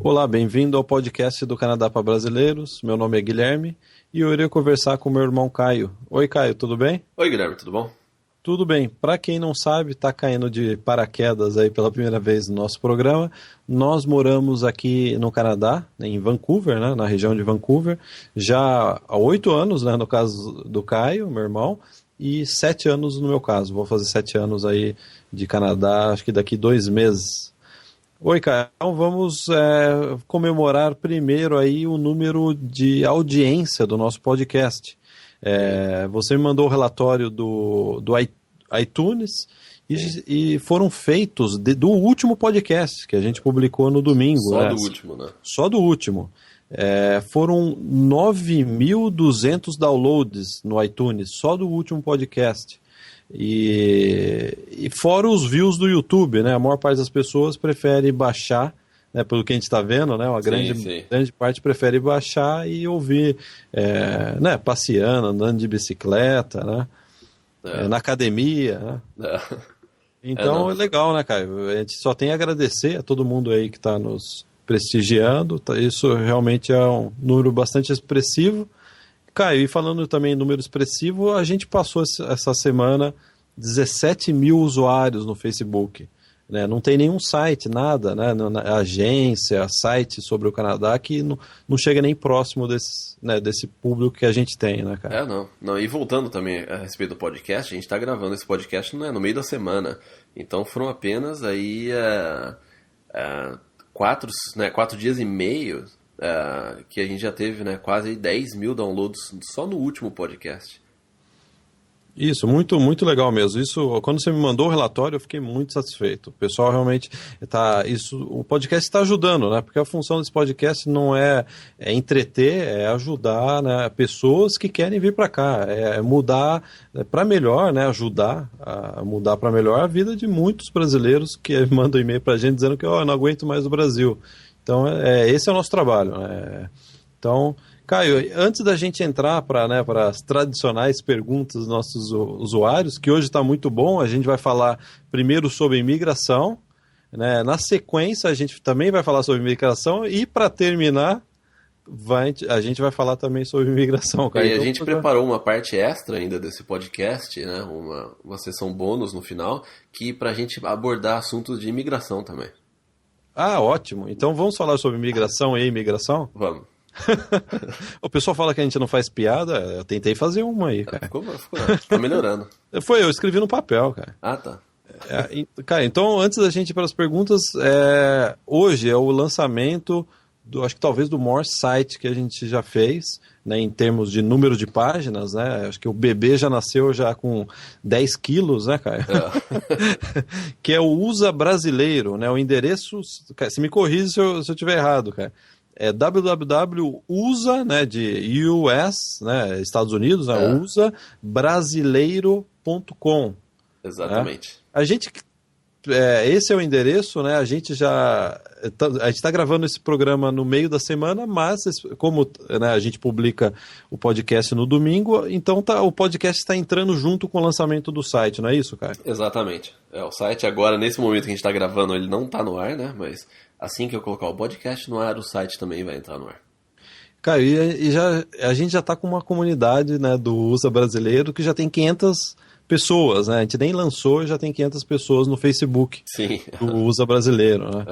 Olá, bem-vindo ao podcast do Canadá para Brasileiros. Meu nome é Guilherme e eu irei conversar com meu irmão Caio. Oi, Caio, tudo bem? Oi, Guilherme, tudo bom? Tudo bem. Para quem não sabe, está caindo de paraquedas aí pela primeira vez no nosso programa. Nós moramos aqui no Canadá, em Vancouver, né, na região de Vancouver, já há 8 anos, né, no caso do Caio, meu irmão, e 7 anos no meu caso. Vou fazer 7 anos aí de Canadá, acho que daqui 2 meses. Oi, Caio. Então vamos comemorar primeiro aí o número de audiência do nosso podcast. Você me mandou o relatório do iTunes e foram feitos do último podcast que a gente publicou no domingo. Só né? do último, né? Só do último. Foram 9.200 downloads no iTunes, só do último podcast. E fora os views do YouTube, né? A maior parte das pessoas prefere baixar, né? Pelo que a gente está vendo, né? Uma grande parte prefere baixar e ouvir, né? Passeando, andando de bicicleta, né? Na academia, né? Então é legal, né, Caio? A gente só tem a agradecer a todo mundo aí que está nos prestigiando. Isso realmente é um número bastante expressivo. Caio, e falando também em número expressivo, a gente passou essa semana 17 mil usuários no Facebook. Né? Não tem nenhum site, nada, né? Agência, site sobre o Canadá que não chega nem próximo desse público que a gente tem, né, cara? Não. E voltando também a respeito do podcast, a gente está gravando esse podcast no meio da semana. Então foram apenas aí 4 dias e meio que a gente já teve, né, quase 10 mil downloads só no último podcast. Isso, muito, muito legal mesmo. Isso, quando você me mandou o relatório, eu fiquei muito satisfeito. O pessoal realmente o podcast está ajudando, né? Porque a função desse podcast não é entreter, é ajudar, né, pessoas que querem vir para cá, mudar para melhor, né? Ajudar a mudar para melhor a vida de muitos brasileiros que mandam e-mail para a gente dizendo que eu não aguento mais o Brasil. Então, esse é o nosso trabalho, né? Então, Caio, antes da gente entrar para as tradicionais perguntas dos nossos usuários, que hoje está muito bom, a gente vai falar primeiro sobre imigração, né? Na sequência a gente também vai falar sobre imigração e, para terminar, a gente vai falar também sobre imigração, Caio. E a gente preparou uma parte extra ainda desse podcast, né? Uma sessão bônus no final, que para a gente abordar assuntos de imigração também. Ah, ótimo. Então vamos falar sobre imigração e imigração? Vamos. O pessoal fala que a gente não faz piada, eu tentei fazer uma aí, cara. Tá melhorando. Eu escrevi no papel, cara. Ah, tá. Cara, então antes da gente ir para as perguntas, hoje é o lançamento acho que talvez do maior site que a gente já fez, né, em termos de número de páginas, né? Acho que o bebê já nasceu já com 10 quilos, né, cara? Que é o USA Brasileiro, né? O endereço, cara, se me corrige se eu estiver errado, cara. É www.usa, né, de US, né, Estados Unidos, né, usabrasileiro.com. Exatamente. Né? A gente, esse é o endereço, né, a gente está gravando esse programa no meio da semana, mas como, né, a gente publica o podcast no domingo, então o podcast está entrando junto com o lançamento do site, não é isso, cara? Exatamente. O site agora, nesse momento que a gente está gravando, ele não está no ar, né, mas assim que eu colocar o podcast no ar, o site também vai entrar no ar. Cara, a gente já está com uma comunidade, né, do USA Brasileiro que já tem 500 pessoas, né? A gente nem lançou e já tem 500 pessoas no Facebook. Sim. Do USA Brasileiro, né?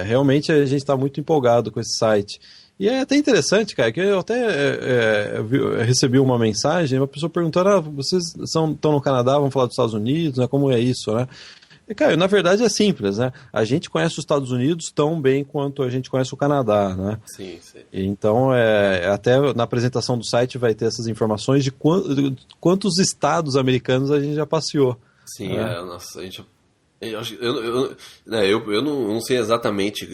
Realmente a gente está muito empolgado com esse site. E é até interessante, cara, que eu até recebi uma mensagem, uma pessoa perguntando, vocês estão no Canadá, vão falar dos Estados Unidos, né? Como é isso, né? E, cara, na verdade é simples, né? A gente conhece os Estados Unidos tão bem quanto a gente conhece o Canadá, né? Sim. Então, até na apresentação do site vai ter essas informações de quantos estados americanos a gente já passeou. Sim, nossa, a gente... Eu não sei exatamente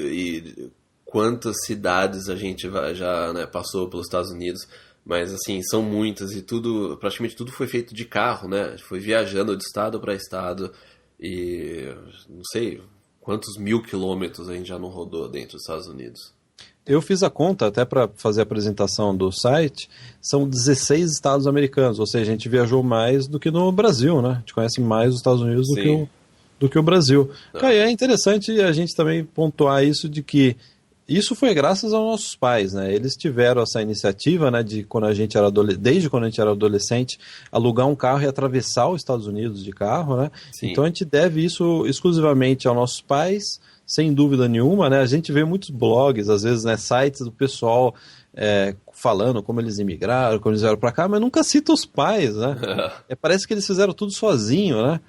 quantas cidades a gente já, né, passou pelos Estados Unidos, mas assim, são muitas e praticamente tudo foi feito de carro, né? Foi viajando de estado para estado. E não sei quantos 1.000 quilômetros a gente já não rodou dentro dos Estados Unidos. Eu fiz a conta até para fazer a apresentação do site, são 16 estados americanos, ou seja, a gente viajou mais do que no Brasil, né? A gente conhece mais os Estados Unidos do que o Brasil. Cara, é interessante a gente também pontuar isso de que Isso foi graças aos nossos pais, né? Eles tiveram essa iniciativa, né, de quando a gente era desde quando a gente era adolescente, alugar um carro e atravessar os Estados Unidos de carro, né? Sim. Então a gente deve isso exclusivamente aos nossos pais, sem dúvida nenhuma, né? A gente vê muitos blogs, às vezes, né, sites do pessoal falando como eles imigraram, como eles vieram para cá, mas nunca cita os pais, né? Parece que eles fizeram tudo sozinho, né?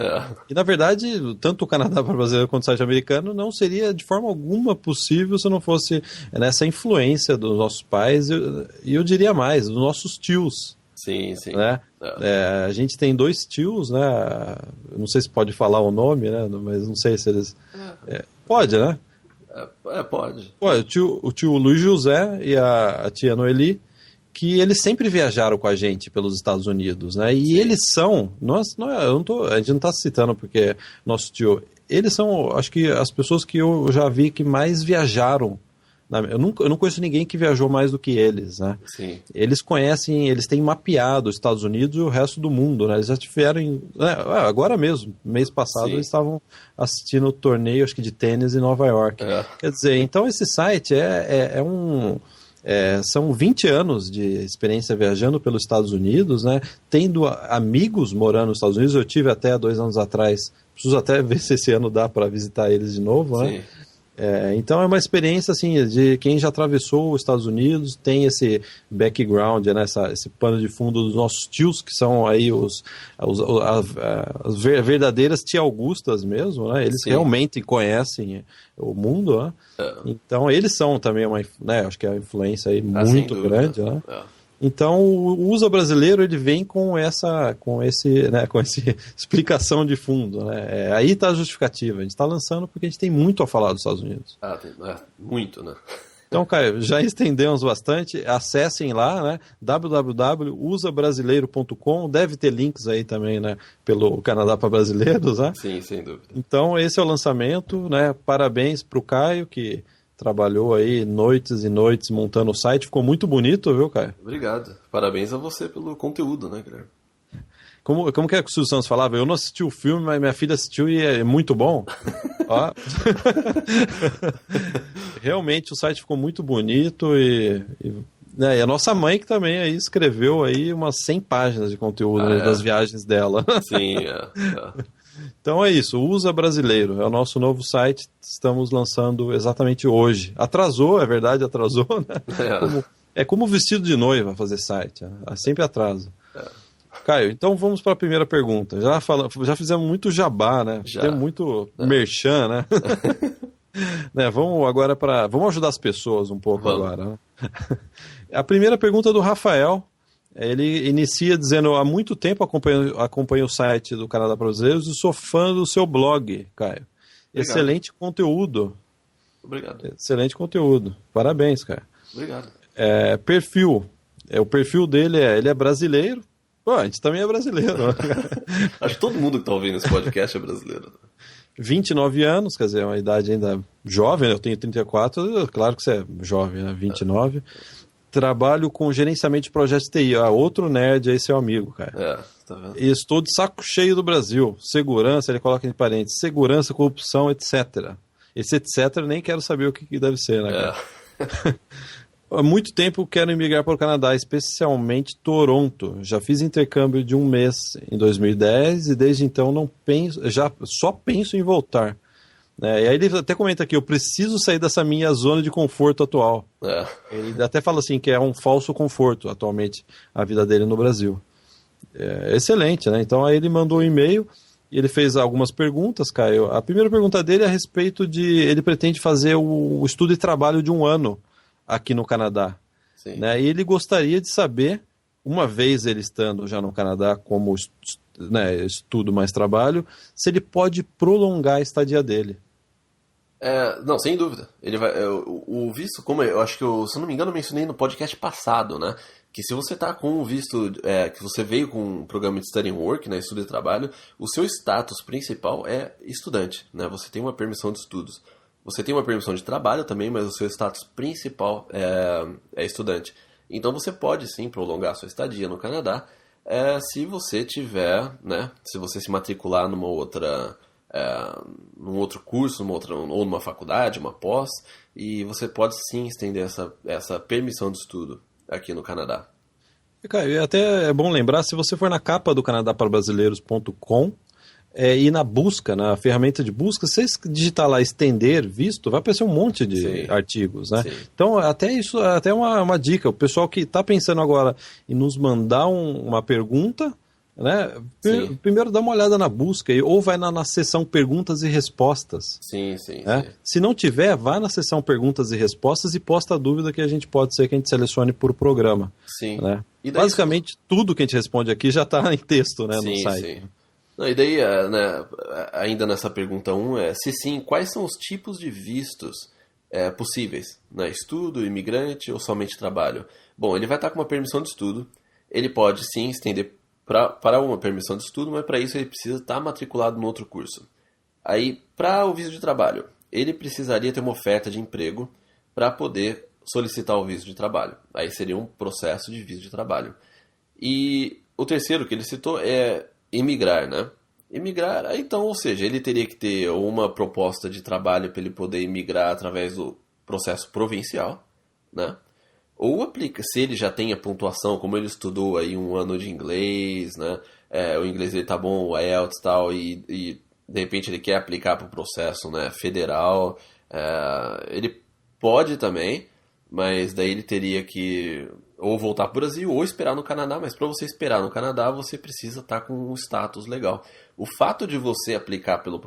E na verdade, tanto o Canadá para brasileiro quanto o site americano não seria de forma alguma possível se não fosse nessa influência dos nossos pais e eu diria mais, dos nossos tios. Sim, sim. Né? A gente tem 2 tios, né? Não sei se pode falar o nome, né? Mas não sei se eles... pode, né? Pode. O tio Luiz José e a tia Noeli, que eles sempre viajaram com a gente pelos Estados Unidos, né? E Sim. eles são... a gente não está citando porque nosso tio... Eles são, acho que, as pessoas que eu já vi que mais viajaram. Eu não conheço ninguém que viajou mais do que eles, né? Sim. Eles conhecem, eles têm mapeado os Estados Unidos e o resto do mundo, né? Eles já tiveram, agora mesmo, mês passado, Sim. eles estavam assistindo o torneio, acho que de tênis em Nova York. Quer dizer, então esse site são 20 anos de experiência viajando pelos Estados Unidos, né? Tendo amigos morando nos Estados Unidos. Eu tive até 2 anos atrás, preciso até ver se esse ano dá para visitar eles de novo, né? Sim. Então é uma experiência assim, de quem já atravessou os Estados Unidos, tem esse background, né, esse pano de fundo dos nossos tios, que são aí as verdadeiras tia Augustas mesmo, né? Eles Sim. realmente conhecem o mundo, né? Então eles são também acho que a influência aí muito grande, né? Então o USA brasileiro ele vem com essa explicação de fundo, né? Aí está a justificativa. A gente está lançando porque a gente tem muito a falar dos Estados Unidos. Muito, né? Então, Caio, já estendemos bastante. Acessem lá, né? www.usabrasileiro.com. Deve ter links aí também, né? Pelo Canadá para Brasileiros, né? Sim, sem dúvida. Então esse é o lançamento, né? Parabéns para o Caio que trabalhou aí noites e noites montando o site. Ficou muito bonito, viu, Caio? Obrigado. Parabéns a você pelo conteúdo, né, Guilherme? Como que é que o Silvio Santos falava? Eu não assisti o filme, mas minha filha assistiu e é muito bom. Ó. Realmente o site ficou muito bonito e a nossa mãe que também aí escreveu aí umas 100 páginas de conteúdo das viagens dela. Sim, Então é isso, o USA Brasileiro, é o nosso novo site, estamos lançando exatamente hoje. Atrasou, é verdade, atrasou, né? É como vestido de noiva fazer site, né? Sempre atrasa. Caio, então vamos para a primeira pergunta. Já fizemos muito jabá, né? Tem muito merchan, né? Vamos ajudar as pessoas um pouco agora. Né? A primeira pergunta é do Rafael. Ele inicia dizendo: há muito tempo acompanho o site do Canadá para Brasileiros e sou fã do seu blog, Caio. Obrigado. Excelente conteúdo. Obrigado. Excelente conteúdo. Parabéns, Caio. Obrigado. Perfil. O perfil dele ele é brasileiro. Pô, a gente também é brasileiro. Acho que todo mundo que está ouvindo esse podcast é brasileiro. 29 anos, quer dizer, é uma idade ainda jovem, eu tenho 34, claro que você é jovem, né? 29. Trabalho com gerenciamento de projetos de TI. Outro nerd aí, seu amigo, cara. Tá vendo? E estou de saco cheio do Brasil. Segurança, ele coloca em parênteses, segurança, corrupção, etc. Esse etc nem quero saber o que deve ser, né, cara? Há muito tempo quero emigrar para o Canadá, especialmente Toronto. Já fiz intercâmbio de 1 mês em 2010 e desde então só penso em voltar. E aí ele até comenta aqui, eu preciso sair dessa minha zona de conforto atual. Ele até fala assim que é um falso conforto atualmente a vida dele no Brasil. Excelente, né? Então aí ele mandou um e-mail e ele fez algumas perguntas, Caio. A primeira pergunta dele é a respeito ele pretende fazer o estudo e trabalho de 1 ano aqui no Canadá. Sim. Né? E ele gostaria de saber, uma vez ele estando já no Canadá como estudo mais trabalho, se ele pode prolongar a estadia dele. Não, sem dúvida. Ele vai, o visto, como eu acho que se eu não me engano, eu mencionei no podcast passado, né? Que se você está com o visto, que você veio com um programa de Study and Work, né, estudo e trabalho, o seu status principal é estudante, né? Você tem uma permissão de estudos. Você tem uma permissão de trabalho também, mas o seu status principal é estudante. Então você pode sim prolongar a sua estadia no Canadá se você tiver, né? Se você se matricular numa outra num outro curso, ou numa faculdade, uma pós, e você pode sim estender essa permissão de estudo aqui no Canadá. Cara, e até é bom lembrar, se você for na capa do canadaparbrasileiros.com e na busca, na ferramenta de busca, se você digitar lá estender visto, vai aparecer um monte de artigos, né? Sim. Então, até isso, até uma dica, o pessoal que está pensando agora em nos mandar uma pergunta, né? Primeiro dá uma olhada na busca, ou vai na seção perguntas e respostas. Sim. Se não tiver, vá na seção perguntas e respostas e posta a dúvida que a gente pode ser que a gente selecione por programa. Sim. Né? Basicamente, tudo que a gente responde aqui já está em texto, né, no site. Sim. Não, e daí, né, ainda nessa pergunta 1, se sim, quais são os tipos de vistos possíveis? Né? Estudo, imigrante ou somente trabalho? Bom, ele vai estar com uma permissão de estudo, ele pode sim estender para uma permissão de estudo, mas para isso ele precisa estar matriculado no outro curso. Aí, para o visto de trabalho, ele precisaria ter uma oferta de emprego para poder solicitar o visto de trabalho. Aí seria um processo de visto de trabalho. E o terceiro que ele citou é imigrar, né? Imigrar, então, ou seja, ele teria que ter uma proposta de trabalho para ele poder imigrar através do processo provincial, né? Ou aplica, se ele já tem a pontuação, como ele estudou aí um ano de inglês, né? O inglês dele tá bom, o IELTS e tal, e de repente ele quer aplicar para o processo, né, federal, ele pode também, mas daí ele teria que ou voltar para o Brasil ou esperar no Canadá, mas para você esperar no Canadá você precisa estar com um status legal. O fato de você aplicar pelo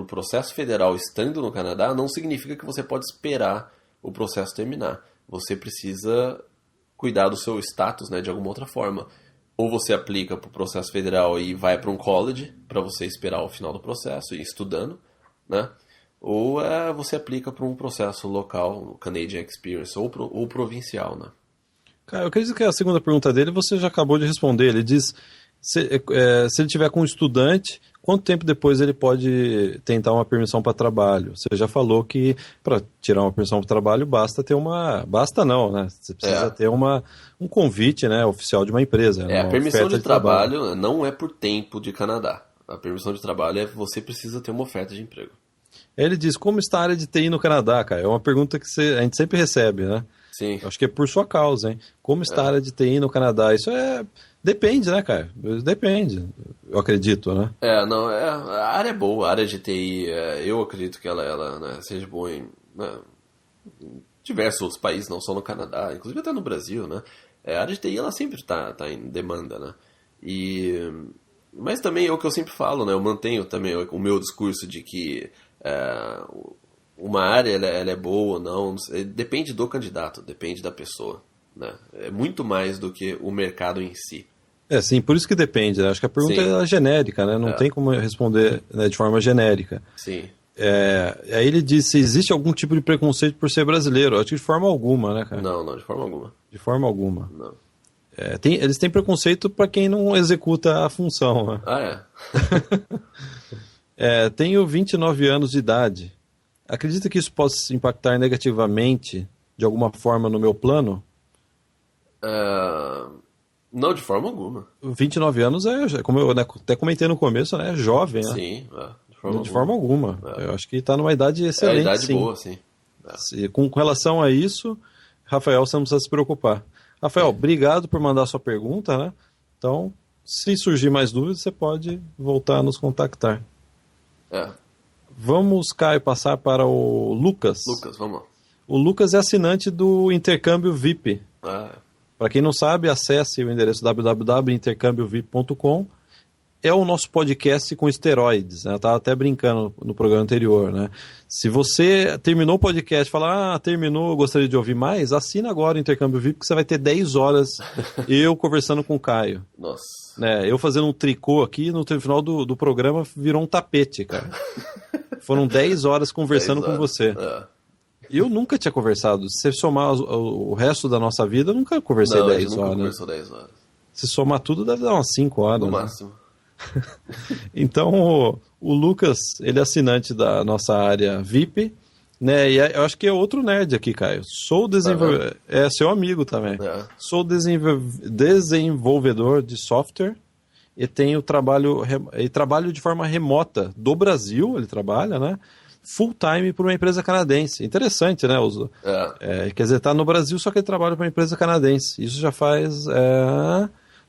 processo federal estando no Canadá não significa que você pode esperar o processo terminar. Você precisa cuidar do seu status, né, de alguma outra forma. Ou você aplica para o processo federal e vai para um college para você esperar o final do processo e ir estudando, né? Ou você aplica para um processo local, o Canadian Experience, ou provincial, né? Cara, eu acredito que a segunda pergunta dele você já acabou de responder. Ele diz, se ele tiver com um estudante, quanto tempo depois ele pode tentar uma permissão para trabalho? Você já falou que para tirar uma permissão para trabalho basta ter uma... Basta não, né? Você precisa ter um convite, né, oficial de uma empresa. A permissão de trabalho não é por tempo de Canadá. A permissão de trabalho você precisa ter uma oferta de emprego. Ele diz, como está a área de TI no Canadá, cara? É uma pergunta que a gente sempre recebe, né? Sim. Acho que é por sua causa, hein? Como está a área de TI no Canadá? Isso depende, né, cara? Depende, eu acredito, né? A área é boa, a área de TI, eu acredito que ela né, seja boa em diversos outros países, não só no Canadá, inclusive até no Brasil, né? A área de TI, ela sempre tá em demanda, né? Mas também é o que eu sempre falo, né? Eu mantenho também o meu discurso de que uma área ela é boa ou não, depende do candidato, depende da pessoa, né? É muito mais do que o mercado em si. Sim, por isso que depende, né? Acho que a pergunta é genérica, né? Não tem como responder, né, de forma genérica. Sim. Aí ele diz se existe algum tipo de preconceito por ser brasileiro. Acho que de forma alguma, né, cara? Não, de forma alguma. De forma alguma. Não. Eles têm preconceito para quem não executa a função, né? Tenho 29 anos de idade. Acredita que isso possa impactar negativamente, de alguma forma, no meu plano? Não, de forma alguma. 29 anos como eu até comentei no começo, né? É jovem, né? Sim, de forma alguma. Eu acho que está numa idade excelente. Idade boa, sim. Com relação a isso, Rafael, você não precisa se preocupar. Rafael, obrigado por mandar a sua pergunta, né? Então, se surgir mais dúvidas, você pode voltar a nos contactar. Vamos, Caio, passar para o Lucas. Lucas, vamos lá. O Lucas é assinante do Intercâmbio VIP. Para quem não sabe, acesse o endereço www.intercambiovip.com. É o nosso podcast com esteroides, né? Eu estava até brincando no programa anterior, né? Se você terminou o podcast e falar, terminou, gostaria de ouvir mais, assina agora o Intercâmbio VIP, que você vai ter 10 horas eu conversando com o Caio. Nossa. Né? Eu fazendo um tricô aqui, no final do programa virou um tapete, cara. Foram 10 horas conversando com você. Eu nunca tinha conversado. Se você somar o resto da nossa vida, eu nunca conversei 10 horas. Nunca conversou 10 horas. Se somar tudo, deve dar umas 5 horas. No máximo. Então, o Lucas, ele é assinante da nossa área VIP, né? E eu acho que é outro nerd aqui, Caio. Sou desenvolvedor. Seu amigo também. Sou desenvolvedor de software ele tem o trabalho, ele trabalha de forma remota do Brasil, ele trabalha, né? Full time para uma empresa canadense. Interessante, né? Quer dizer, está no Brasil, só que ele trabalha para uma empresa canadense. Isso já faz...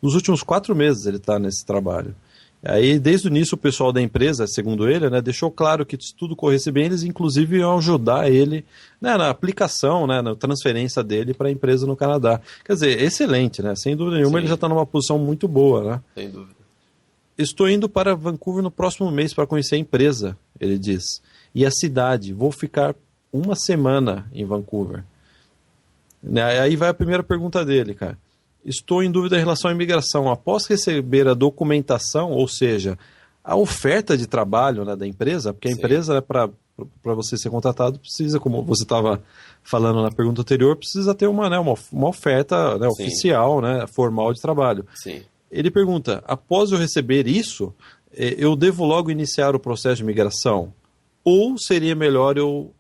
nos últimos 4 meses ele está nesse trabalho. Aí, desde o início, o pessoal da empresa, segundo ele, né, deixou claro que se tudo corresse bem, eles inclusive iam ajudar ele, né, na aplicação, né, na transferência dele para a empresa no Canadá. Quer dizer, excelente, né? Sem dúvida nenhuma, ele já está numa posição muito boa, né? Sem dúvida. Estou indo para Vancouver no próximo mês para conhecer a empresa, ele diz. E a cidade. Vou ficar 1 semana em Vancouver. Aí vai a primeira pergunta dele, cara. Estou em dúvida em relação à imigração. Após receber a documentação, ou seja, a oferta de trabalho, né, da empresa, porque a empresa, né, para você ser contratado, precisa, como você estava falando na pergunta anterior, precisa ter uma oferta, né, oficial, né, formal de trabalho. Sim. Ele pergunta, após eu receber isso, eu devo logo iniciar o processo de imigração? Ou seria melhor eu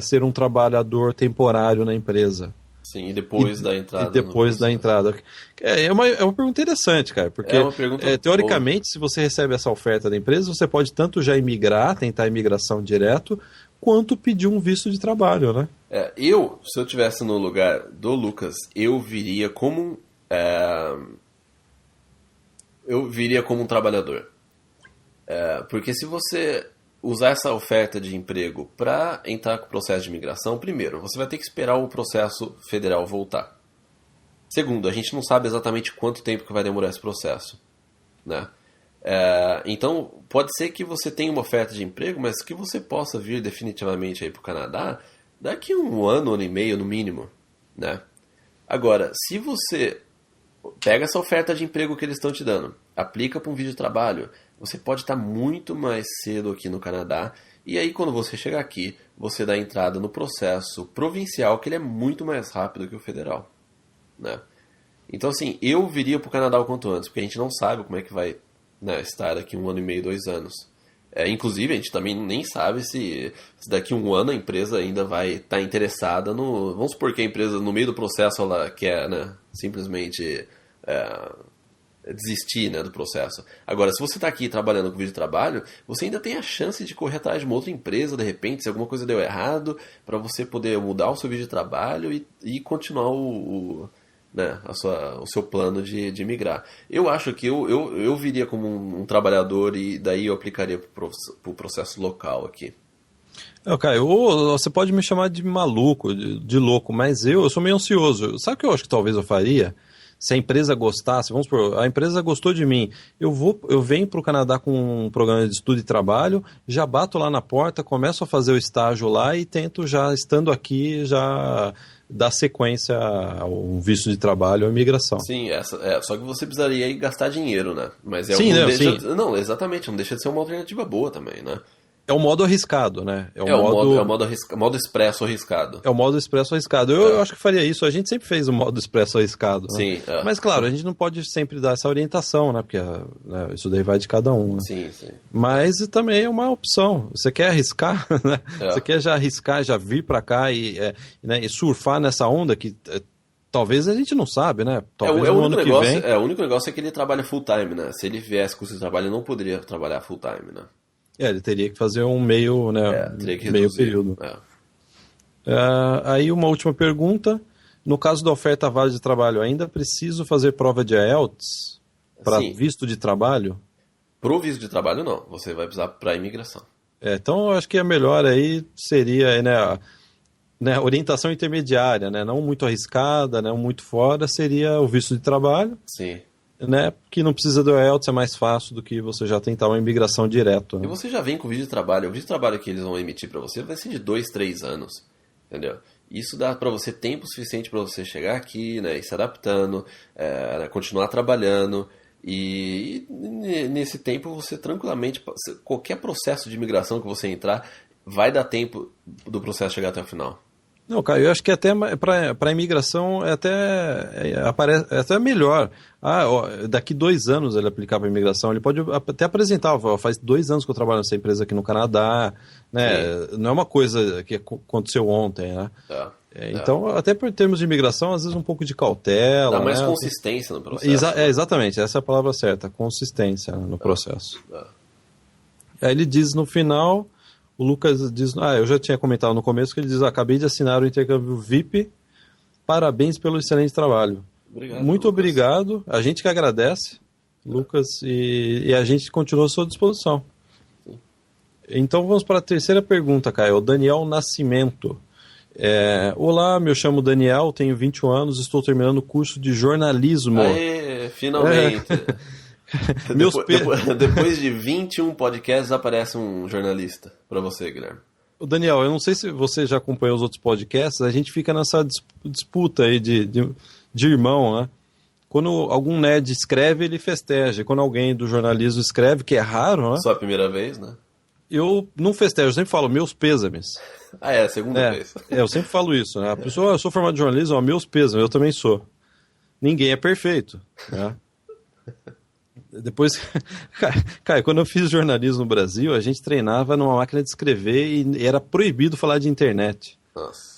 ser um trabalhador temporário na empresa? Sim, e depois da entrada. E depois da entrada. É uma pergunta interessante, cara, porque teoricamente, se você recebe essa oferta da empresa, você pode tanto já imigrar, tentar a imigração direto, quanto pedir um visto de trabalho, né? Se eu estivesse no lugar do Lucas, eu viria como um trabalhador. Porque se você usar essa oferta de emprego para entrar com o processo de imigração, primeiro, você vai ter que esperar o processo federal voltar. Segundo, a gente não sabe exatamente quanto tempo que vai demorar esse processo, né? Então, pode ser que você tenha uma oferta de emprego, mas que você possa vir definitivamente aí para o Canadá daqui a 1 ano, 1 ano e meio, no mínimo, né? Agora, se você pega essa oferta de emprego que eles estão te dando, aplica para um vídeo de trabalho, você pode estar muito mais cedo aqui no Canadá, e aí quando você chegar aqui, você dá entrada no processo provincial, que ele é muito mais rápido que o federal, né? Então, assim, eu viria para o Canadá o quanto antes, porque a gente não sabe como é que vai, né, estar daqui 1 ano e meio, 2 anos. Inclusive, a gente também nem sabe se daqui a 1 ano a empresa ainda vai estar interessada no... Vamos supor que a empresa, no meio do processo, ela quer, né, simplesmente desistir, né, do processo. Agora, se você está aqui trabalhando com vídeo de trabalho, você ainda tem a chance de correr atrás de uma outra empresa, de repente, se alguma coisa deu errado, para você poder mudar o seu vídeo de trabalho e continuar o seu plano de migrar. Eu acho que eu viria como um trabalhador e daí eu aplicaria para o processo local aqui. Caio, você pode me chamar de maluco, de louco, mas eu sou meio ansioso. Sabe o que eu acho que talvez eu faria? Se a empresa gostasse, vamos supor, a empresa gostou de mim, eu venho para o Canadá com um programa de estudo e trabalho, já bato lá na porta, começo a fazer o estágio lá e tento já, estando aqui, já dar sequência a um visto de trabalho ou imigração. Sim, só que você precisaria ir gastar dinheiro, né? Mas não, exatamente, não deixa de ser uma alternativa boa também, né? É o modo arriscado, né? É o modo expresso arriscado. É o modo expresso arriscado. Eu acho que faria isso. A gente sempre fez o modo expresso arriscado. Né? Sim. Mas, claro, a gente não pode sempre dar essa orientação, né? Porque isso daí vai de cada um. Né? Sim. Mas também é uma opção. Você quer arriscar, né? Você quer já arriscar, já vir para cá e surfar nessa onda que... Talvez a gente não sabe, né? Talvez no ano que vem... O único negócio é que ele trabalha full time, né? Se ele viesse com esse trabalho, ele não poderia trabalhar full time, né? Ele teria que fazer um meio, né, meio período. Aí uma última pergunta. No caso da oferta válida de trabalho, ainda preciso fazer prova de IELTS para visto de trabalho? Para o visto de trabalho, não. Você vai precisar para a imigração. Então, eu acho que a melhor aí seria, né, orientação intermediária, né, não muito arriscada, não muito fora, seria o visto de trabalho. Sim. Né, que não precisa do IELTS, é mais fácil do que você já tentar uma imigração direto. Né? E você já vem com o vídeo de trabalho. O vídeo de trabalho que eles vão emitir para você vai ser de 2, 3 anos. Entendeu? Isso dá para você tempo suficiente para você chegar aqui, né, e se adaptando, continuar trabalhando. E nesse tempo você tranquilamente, qualquer processo de imigração que você entrar, vai dar tempo do processo chegar até o final. Não, cara, eu acho que até para a imigração é até melhor. Daqui 2 anos ele aplicar para a imigração, ele pode até apresentar, faz 2 anos que eu trabalho nessa empresa aqui no Canadá, né? Não é uma coisa que aconteceu ontem, né? Então, até por termos de imigração, às vezes um pouco de cautela. Dá mais né? consistência no processo. Exatamente, essa é a palavra certa, consistência, né, no processo. Aí ele diz no final, o Lucas diz, eu já tinha comentado no começo, que ele diz, acabei de assinar o intercâmbio VIP, parabéns pelo excelente trabalho. Obrigado, muito Lucas. obrigado, a gente que agradece, Lucas, e a gente continua à sua disposição. Sim. Então vamos para a terceira pergunta, Caio, o Daniel Nascimento. Olá, me chamo Daniel, tenho 21 anos, estou terminando o curso de jornalismo. Aê, finalmente. Depois de 21 podcasts aparece um jornalista para você, Guilherme. Daniel, eu não sei se você já acompanhou os outros podcasts, a gente fica nessa disputa aí de irmão, né? Quando algum nerd escreve, ele festeja. Quando alguém do jornalismo escreve, que é raro, né? Só a primeira vez, né? Eu não festejo, eu sempre falo meus pêsames. A segunda vez. Eu sempre falo isso, né? A pessoa, eu sou formado em jornalismo, meus pêsames, eu também sou. Ninguém é perfeito, né? Depois, cara, quando eu fiz jornalismo no Brasil, a gente treinava numa máquina de escrever e era proibido falar de internet. Nossa.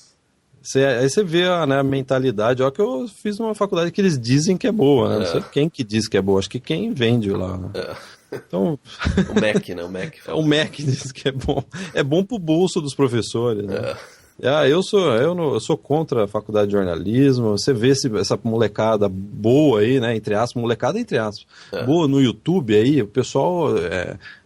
Aí você vê a mentalidade, ó, que eu fiz numa faculdade que eles dizem que é boa, né? Não sei quem que diz que é boa, acho que quem vende lá, né? Então... O MEC, né? O MEC. O MEC diz que é bom. É bom pro bolso dos professores, né? Eu sou contra a faculdade de jornalismo. Você vê essa molecada boa aí, né? Entre aspas, molecada entre aspas. Boa no YouTube aí, o pessoal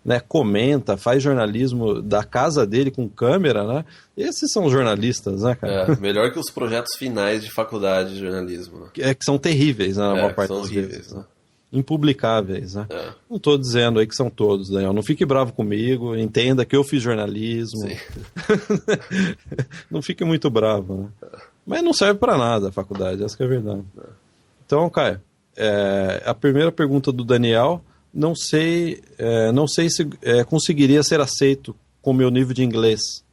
né, comenta, faz jornalismo da casa dele com câmera, né? Esses são jornalistas, né, cara? Melhor que os projetos finais de faculdade de jornalismo. Né? Que são terríveis, né? Na maior parte são das horríveis, vezes, né? Impublicáveis, né? Não estou dizendo aí que são todos, Daniel. Não fique bravo comigo, entenda que eu fiz jornalismo. Não fique muito bravo, né? Mas não serve para nada a faculdade, essa que é a verdade. Então, Caio, a primeira pergunta do Daniel, não sei se conseguiria ser aceito com o meu nível de inglês.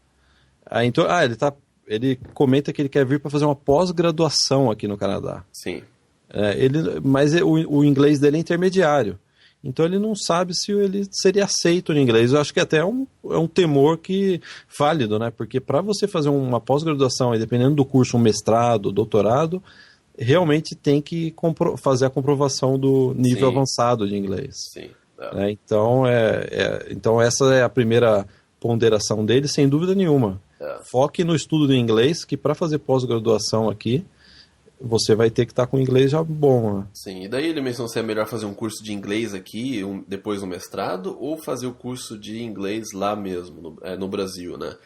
Então, ele comenta que ele quer vir para fazer uma pós-graduação aqui no Canadá. Sim. Mas o inglês dele é intermediário. Então ele não sabe se ele seria aceito no inglês. Eu acho que até é um temor válido, né? Porque para você fazer uma pós-graduação, dependendo do curso, um mestrado, doutorado, realmente tem que fazer a comprovação do nível avançado de inglês. Sim. Então essa é a primeira ponderação dele, sem dúvida nenhuma. Foque no estudo do inglês, que para fazer pós-graduação aqui, você vai ter que estar com o inglês já bom, né? Sim, e daí ele mencionou se é melhor fazer um curso de inglês aqui, depois um mestrado, ou fazer o curso de inglês lá mesmo, no Brasil, né?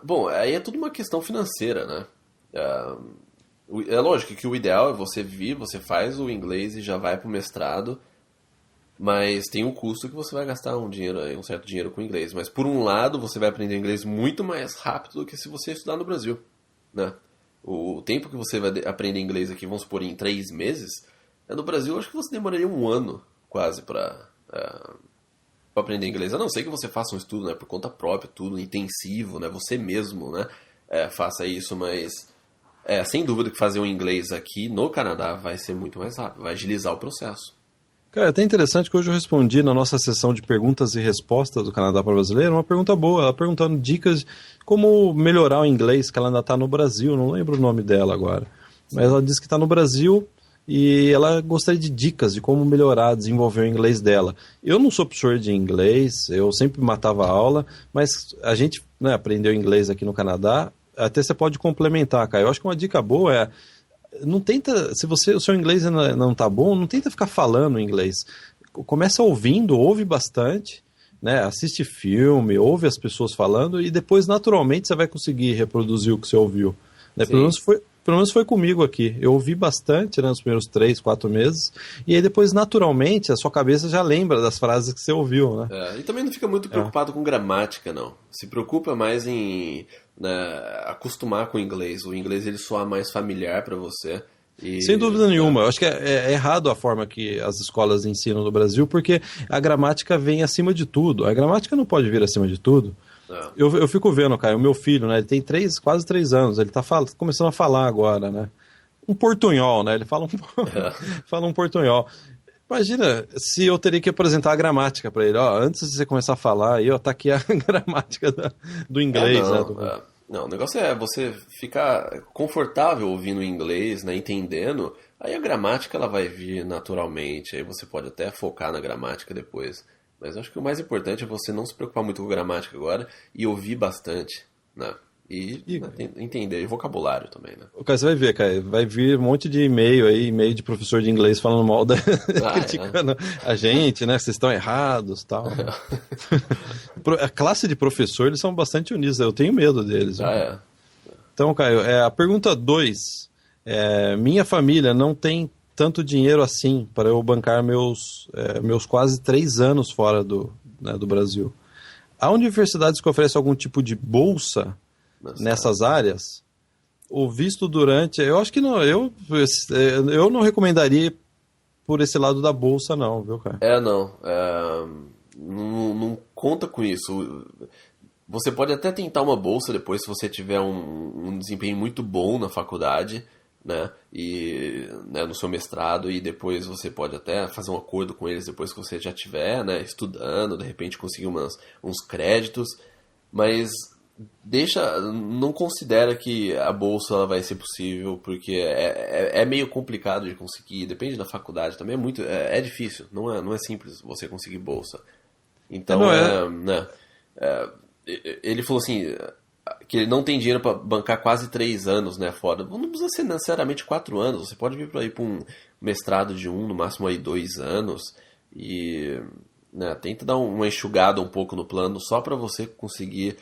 Bom, aí é tudo uma questão financeira, né? É lógico que o ideal é você vir, você faz o inglês e já vai pro mestrado, mas tem um custo que você vai gastar um certo dinheiro com inglês. Mas por um lado, você vai aprender inglês muito mais rápido do que se você estudar no Brasil, né? O tempo que você vai aprender inglês aqui, vamos supor, em 3 meses, no Brasil, acho que você demoraria 1 ano, quase, para aprender inglês. A não ser que você faça um estudo, né, por conta própria, tudo intensivo, né, você mesmo, né, faça isso, mas sem dúvida que fazer um inglês aqui no Canadá vai ser muito mais rápido, vai agilizar o processo. Cara, é até interessante que hoje eu respondi na nossa sessão de perguntas e respostas do Canadá para Brasileiro uma pergunta boa, ela perguntando dicas de como melhorar o inglês, que ela ainda está no Brasil, não lembro o nome dela agora, mas ela disse que está no Brasil e ela gostaria de dicas de como melhorar, desenvolver o inglês dela. Eu não sou professor de inglês, eu sempre matava aula, mas a gente, né, aprendeu inglês aqui no Canadá, até você pode complementar, cara. Eu acho que uma dica boa é não tenta, se o seu inglês não tá bom, não tenta ficar falando inglês. Começa ouvindo, ouve bastante, né? Assiste filme, ouve as pessoas falando e depois naturalmente você vai conseguir reproduzir o que você ouviu. Né? Pelo menos foi comigo aqui. Eu ouvi bastante, né, nos primeiros 3, 4 meses e aí depois naturalmente a sua cabeça já lembra das frases que você ouviu, né? E também não fica muito preocupado com gramática, não. Se preocupa mais em acostumar com o inglês. O inglês ele soa mais familiar para você. Sem dúvida nenhuma. Eu acho que é errado a forma que as escolas ensinam no Brasil, porque a gramática vem acima de tudo. A gramática não pode vir acima de tudo. Eu fico vendo, cara, o meu filho, né, ele tem quase 3 anos, ele tá começando a falar agora, né? Um portunhol, né? Ele fala fala um portunhol. Imagina se eu teria que apresentar a gramática para ele. Ó, antes de você começar a falar, aí, ó, tá aqui a gramática do inglês. Não, o negócio é você ficar confortável ouvindo inglês, né, entendendo, aí a gramática ela vai vir naturalmente, aí você pode até focar na gramática depois. Mas eu acho que o mais importante é você não se preocupar muito com gramática agora e ouvir bastante, né? E né, entender, e vocabulário também, né? Cara, você vai ver, cara, vai vir um monte de e-mail aí, e-mail de professor de inglês falando mal criticando a gente, né? Vocês estão errados e tal. A classe de professor, eles são bastante unidos, eu tenho medo deles. Então, Caio, a pergunta 2. Minha família não tem tanto dinheiro assim para eu bancar meus quase 3 anos fora do Brasil. Há universidades que oferecem algum tipo de bolsa nessas áreas? O visto durante... Eu acho que não. Eu não recomendaria por esse lado da bolsa, não, viu, cara? Não conta com isso. Você pode até tentar uma bolsa depois se você tiver um desempenho muito bom na faculdade, né? E né, no seu mestrado, e depois você pode até fazer um acordo com eles depois que você já estiver, né, estudando, de repente conseguir uns créditos, mas não considera que a bolsa ela vai ser possível, porque é meio complicado de conseguir, depende da faculdade também, é difícil, não é simples você conseguir bolsa. Então, ele falou assim, que ele não tem dinheiro para bancar quase 3 anos, né, fora. Não precisa ser necessariamente 4 anos, você pode vir para um mestrado de 1, no máximo aí 2 anos, e né, tenta dar uma enxugada um pouco no plano, só para você conseguir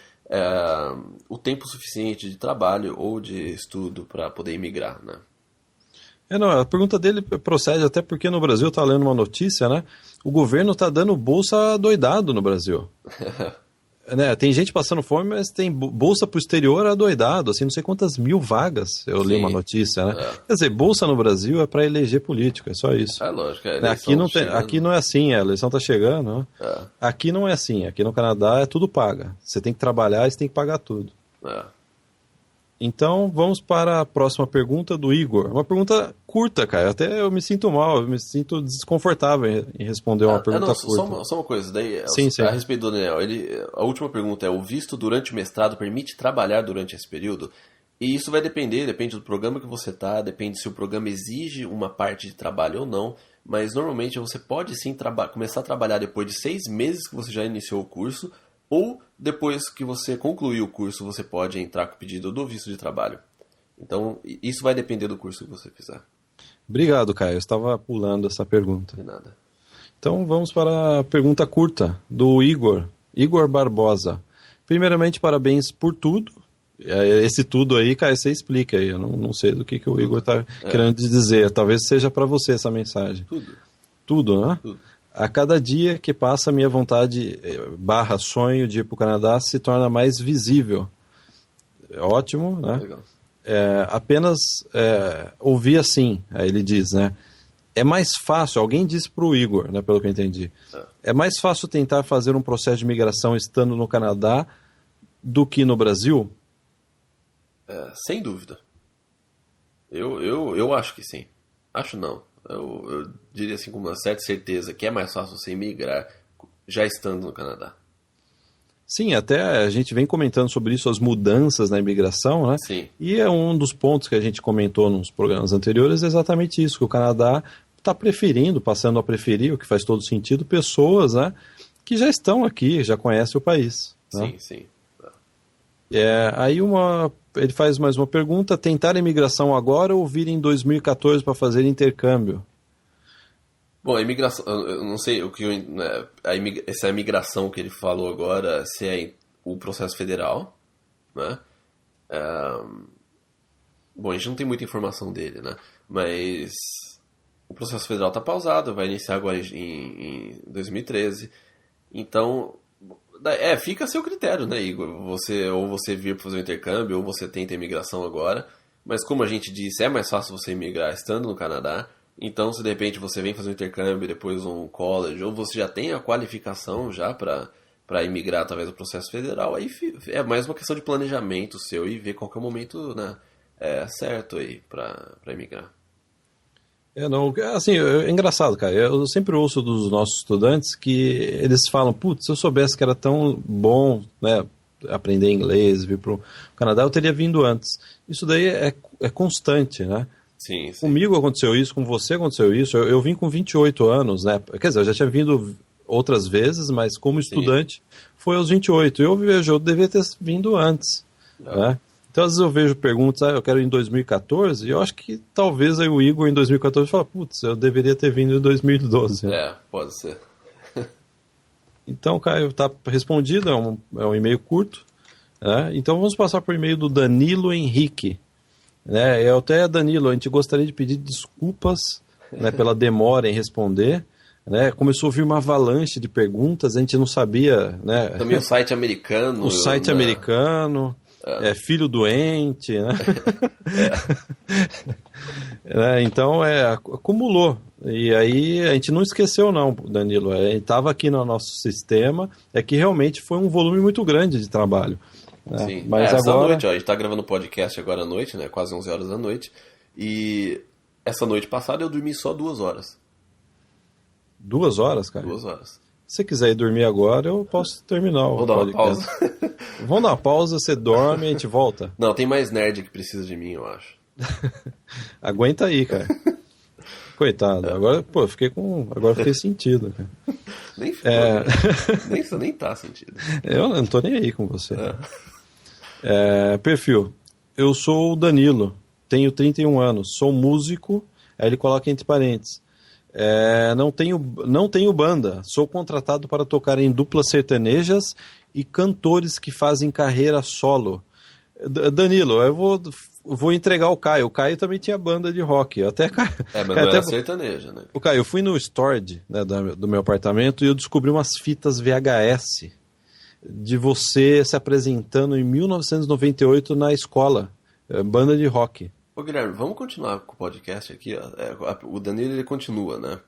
o tempo suficiente de trabalho ou de estudo para poder imigrar, né? A pergunta dele procede até porque no Brasil, tá lendo uma notícia, né? O governo tá dando bolsa doidado no Brasil. Né, tem gente passando fome, mas tem bolsa pro exterior adoidado, assim, não sei quantas mil vagas, eu li uma notícia, né? Quer dizer, bolsa no Brasil é para eleger político, é só isso. Lógico, aqui não é assim, a eleição tá chegando, né? Aqui não é assim, aqui no Canadá é tudo paga. Você tem que trabalhar e você tem que pagar tudo. Então, vamos para a próxima pergunta do Igor. Uma pergunta curta, cara. Até eu me sinto mal, eu me sinto desconfortável em responder uma pergunta curta. Só uma coisa, daí, sim. A respeito do Daniel, a última pergunta é: o visto durante o mestrado permite trabalhar durante esse período? E isso vai depende do programa que você está, depende se o programa exige uma parte de trabalho ou não, mas normalmente você pode sim começar a trabalhar depois de 6 meses que você já iniciou o curso, ou depois que você concluir o curso, você pode entrar com o pedido do visto de trabalho. Então, isso vai depender do curso que você fizer. Obrigado, Caio. Eu estava pulando essa pergunta. De nada. Então, vamos para a pergunta curta do Igor. Igor Barbosa. Primeiramente, parabéns por tudo. Esse tudo aí, Caio, você explica aí. Eu não sei do que o Igor está querendo dizer. Talvez seja para você essa mensagem. Tudo, né? Tudo. A cada dia que passa, minha vontade / sonho de ir para o Canadá se torna mais visível. Ótimo, né? Legal. Apenas ouvir assim, aí ele diz, né? É mais fácil, alguém disse para o Igor, né, pelo que eu entendi, é mais fácil tentar fazer um processo de migração estando no Canadá do que no Brasil? Sem dúvida. Eu acho que sim. Acho não. Eu diria assim com uma certa certeza que é mais fácil você emigrar já estando no Canadá. Sim, até a gente vem comentando sobre isso, as mudanças na imigração, né? Sim. E é um dos pontos que a gente comentou nos programas anteriores, é exatamente isso, que o Canadá está passando a preferir, o que faz todo sentido, pessoas, né, que já estão aqui, já conhecem o país. Né? Sim. Aí ele faz mais uma pergunta: tentar a imigração agora ou vir em 2014 para fazer intercâmbio? Bom, a imigração, eu não sei essa imigração que ele falou agora, se é o processo federal, né? Bom, a gente não tem muita informação dele, né? Mas o processo federal está pausado, vai iniciar agora em 2013. Então, fica a seu critério, né, Igor? Você vir para fazer o intercâmbio, ou você tenta a imigração agora. Mas como a gente disse, é mais fácil você imigrar estando no Canadá. Então, se de repente você vem fazer um intercâmbio, depois um college, ou você já tem a qualificação já para imigrar através do processo federal, aí é mais uma questão de planejamento seu e ver qual que é o momento, né, certo aí para imigrar. É engraçado, cara. Eu sempre ouço dos nossos estudantes que eles falam: putz, se eu soubesse que era tão bom, né, aprender inglês, vir para o Canadá, eu teria vindo antes. Isso daí é constante, né? Sim, sim. Comigo aconteceu isso, com você aconteceu isso. Eu vim com 28 anos, né? Quer dizer, eu já tinha vindo outras vezes, mas como estudante foi aos 28. Eu vejo, eu devia ter vindo antes, né? Então, às vezes eu vejo perguntas, eu quero ir em 2014, e eu acho que talvez aí o Igor em 2014 fala, putz, eu deveria ter vindo em 2012. Né? Pode ser. Então, Caio, tá respondido, é um e-mail curto. Né? Então, vamos passar para o e-mail do Danilo Henrique. Né? Danilo, a gente gostaria de pedir desculpas, né, pela demora em responder. Né? Começou a vir uma avalanche de perguntas, a gente não sabia. Né? Também o site americano. O site americano. Filho doente, né? Então, acumulou. E aí, a gente não esqueceu não, Danilo. Ele estava aqui no nosso sistema, é que realmente foi um volume muito grande de trabalho. Né? Sim, mas essa agora... noite, ó, a gente está gravando o podcast agora à noite, né? Quase 11 horas da noite. E essa noite passada eu dormi só 2 horas. 2 horas, cara? 2 horas. Se você quiser ir dormir agora, eu posso terminar o podcast. Vamos dar uma pausa. Vamos dar uma pausa, você dorme e a gente volta. Não, tem mais nerd que precisa de mim, eu acho. Aguenta aí, cara. Coitado. Agora, pô, agora fiquei sentido, cara. Nem ficou, nem tá sentido. Eu não tô nem aí com você. Perfil. Eu sou o Danilo, tenho 31 anos, sou músico, aí ele coloca entre parênteses. Não tenho banda, sou contratado para tocar em duplas sertanejas e cantores que fazem carreira solo. Danilo, eu vou entregar o Caio. O Caio também tinha banda de rock. Mas não era sertaneja, né? O Caio, eu fui no storage, né, do meu apartamento e eu descobri umas fitas VHS de você se apresentando em 1998 na escola, banda de rock. Ô Guilherme, vamos continuar com o podcast aqui, ó. O Danilo, ele continua, né?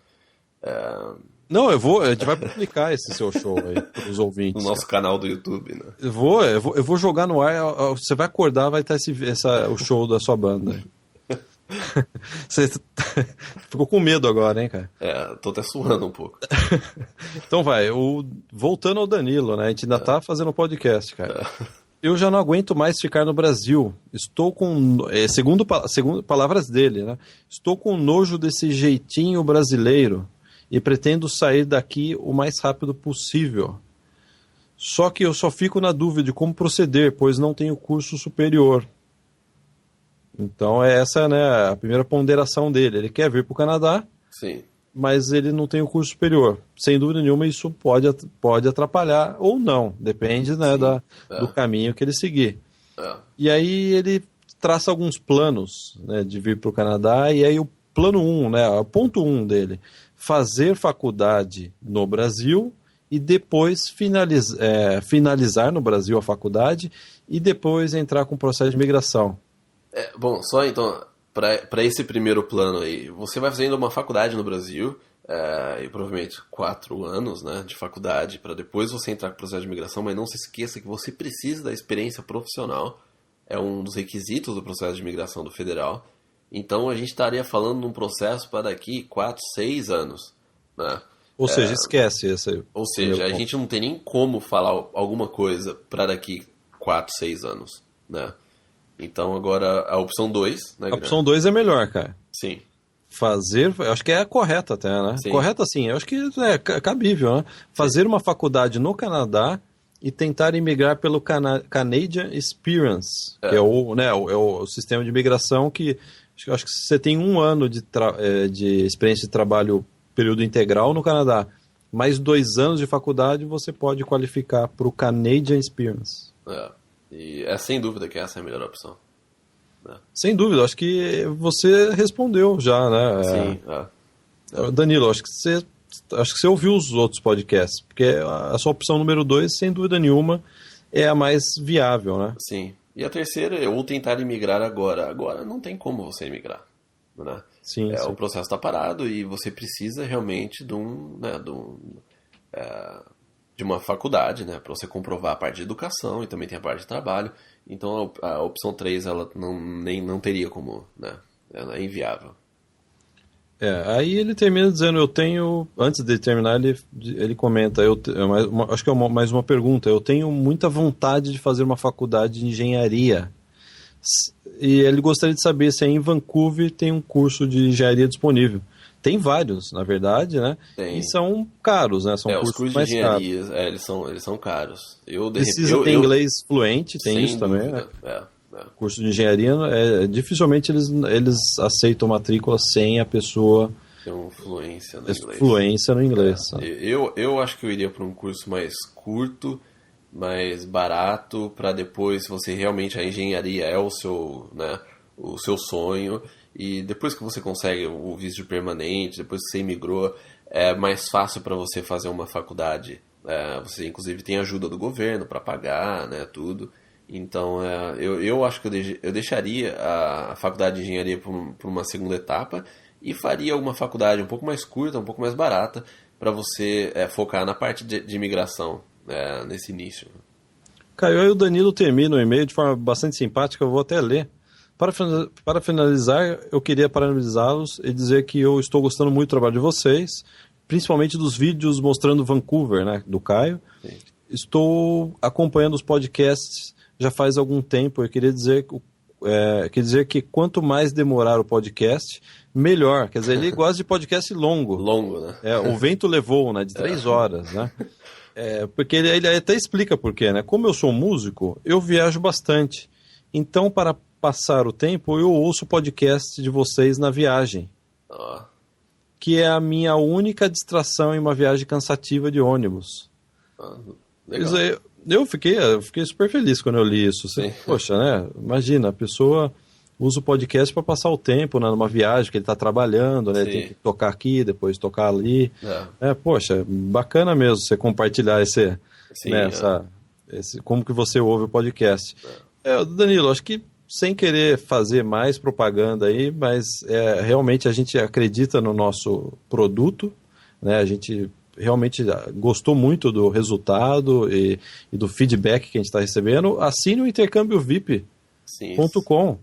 Não, a gente vai publicar esse seu show aí para os ouvintes. No nosso canal do YouTube, né? Eu vou jogar no ar, você vai acordar, vai estar o show da sua banda. Você ficou com medo agora, hein, cara? Tô até suando um pouco. Então voltando ao Danilo, né? A gente ainda tá fazendo podcast, cara. Eu já não aguento mais ficar no Brasil. Estou com... segundo palavras dele, né? Estou com nojo desse jeitinho brasileiro e pretendo sair daqui o mais rápido possível. Só que eu só fico na dúvida de como proceder, pois não tenho curso superior. Então essa, né, a primeira ponderação dele. Ele quer vir para o Canadá, sim, mas ele não tem o curso superior. Sem dúvida nenhuma, isso pode atrapalhar ou não. Depende, né, do caminho que ele seguir. E aí ele traça alguns planos, né, de vir para o Canadá. E aí o plano 1, né, o ponto 1 dele, fazer faculdade no Brasil e depois finalizar no Brasil a faculdade e depois entrar com o processo de imigração. Bom, só então, para esse primeiro plano aí, você vai fazendo uma faculdade no Brasil, e provavelmente 4 anos, né, de faculdade, para depois você entrar com o processo de imigração, mas não se esqueça que você precisa da experiência profissional, é um dos requisitos do processo de imigração do federal. Então a gente estaria falando num processo para daqui 4, 6 anos, né? Ou seja, esquece esse. Ou seja, a gente não tem nem como falar alguma coisa para daqui 4, 6 anos, né? Então agora a opção 2, né? A opção 2 é melhor, cara. Sim. Eu acho que é a correta até, né? Sim. Correta sim, eu acho que é cabível, né? Fazer uma faculdade no Canadá e tentar imigrar pelo Canadian Experience, que é o sistema de imigração que acho que você tem 1 ano de experiência de trabalho período integral no Canadá, mais 2 anos de faculdade você pode qualificar para o Canadian Experience. E sem dúvida que essa é a melhor opção. Né? Sem dúvida, acho que você respondeu já, né? Sim. Danilo, acho que você ouviu os outros podcasts, porque a sua opção número 2, sem dúvida nenhuma, é a mais viável, né? Sim. E a terceira é ou tentar imigrar agora. Agora não tem como você imigrar, né? Sim. O processo está parado e você precisa realmente de uma faculdade, né, para você comprovar a parte de educação e também tem a parte de trabalho. Então a opção 3 ela não teria como, né? Ela é inviável. Aí ele termina dizendo, antes de terminar, ele comenta, acho que é mais uma pergunta, eu tenho muita vontade de fazer uma faculdade de engenharia. E ele gostaria de saber se aí em Vancouver tem um curso de engenharia disponível. Tem vários, na verdade, né? Tem. E são caros, né? São os cursos cursos mais de caros. engenharia, eles são caros. Precisa ter inglês fluente, tem sem isso também, né? dúvida. Curso de engenharia, dificilmente eles aceitam matrícula sem a pessoa ter uma fluência no inglês. Fluência no inglês. Eu acho que eu iria para um curso mais curto, mais barato, para depois, se você realmente, a engenharia é o seu sonho, e depois que você consegue o visto permanente, depois que você imigrou, é mais fácil para você fazer uma faculdade. Você inclusive tem ajuda do governo para pagar, né, tudo. Então eu acho que eu deixaria a faculdade de engenharia por uma segunda etapa e faria uma faculdade um pouco mais curta, um pouco mais barata, para você focar na parte de imigração nesse início. Caio, aí o Danilo termina o e-mail de forma bastante simpática, eu vou até ler. Para finalizar, eu queria parabenizá-los e dizer que eu estou gostando muito do trabalho de vocês, principalmente dos vídeos mostrando Vancouver, né, do Caio. Sim. Estou acompanhando os podcasts já faz algum tempo. Eu queria dizer que quanto mais demorar o podcast, melhor. Quer dizer, ele gosta de podcast longo. Longo, né? O Vento Levou, né, de 3 horas, né? Porque ele até explica por quê, né? Como eu sou músico, eu viajo bastante. Então, para passar o tempo, eu ouço o podcast de vocês na viagem. Que é a minha única distração em uma viagem cansativa de ônibus. Legal. Eu fiquei super feliz quando eu li isso. Poxa, né? Imagina, a pessoa usa o podcast para passar o tempo, né, numa viagem que ele está trabalhando, né? Tem que tocar aqui, depois tocar ali. Poxa, bacana mesmo você compartilhar como que você ouve o podcast. Danilo, acho que sem querer fazer mais propaganda aí, mas realmente a gente acredita no nosso produto, né? A gente realmente gostou muito do resultado e do feedback que a gente está recebendo. Assine o intercâmbio VIP.com.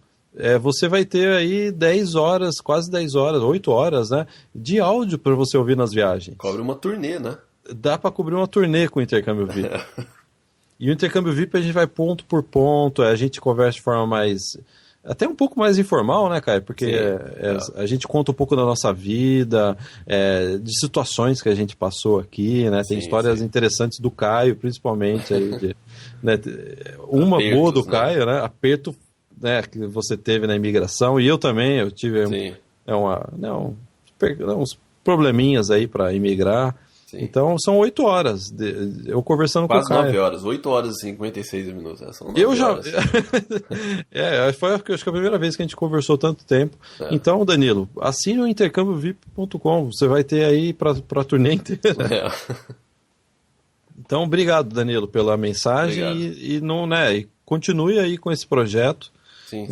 Você vai ter aí 10 horas, quase 10 horas, 8 horas, né, de áudio para você ouvir nas viagens. Cobre uma turnê, né? Dá para cobrir uma turnê com o intercâmbio VIP. E o intercâmbio VIP a gente vai ponto por ponto, a gente conversa de forma até um pouco mais informal, né, Caio? Porque a gente conta um pouco da nossa vida, de situações que a gente passou aqui, né? Tem histórias interessantes do Caio, principalmente. Aí, né? Uma apertos, boa do Caio, né? Aperto, né, que você teve na imigração, e eu também, eu tive uns probleminhas aí para imigrar. Sim. Então são 8 horas, eu conversando quase com o Caio. 9 horas, 8 horas e 56 minutos. São 9 horas. Foi acho que a primeira vez que a gente conversou tanto tempo. Então, Danilo, assine o intercâmbio VIP.com, você vai ter aí para a turnê inteira. Então, obrigado, Danilo, pela mensagem e continue aí com esse projeto. Sim,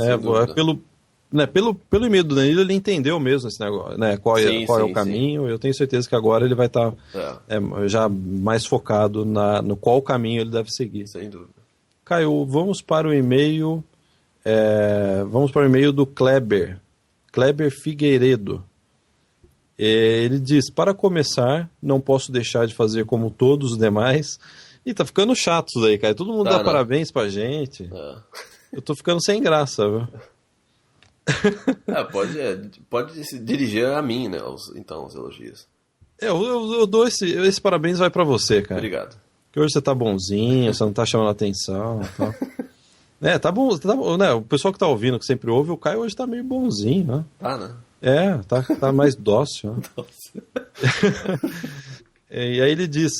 pelo e-mail do Danilo, ele entendeu mesmo esse negócio, né? Qual é o caminho. Eu tenho certeza que agora ele vai estar já mais focado no qual caminho ele deve seguir. Sem dúvida. Caio, vamos para o e-mail do Kleber Figueiredo. Ele diz: para começar, não posso deixar de fazer como todos os demais. E tá ficando chato isso daí, Caio. Todo mundo dá parabéns pra gente. Eu tô ficando sem graça, viu? Pode se dirigir a mim, né? Os elogios. Eu dou esse parabéns vai pra você, cara. Obrigado. Porque hoje você tá bonzinho, você não tá chamando atenção. Tá bom, né? O pessoal que tá ouvindo, que sempre ouve, o Caio hoje tá meio bonzinho, né? Né? Tá mais dócil. Né? E aí ele diz,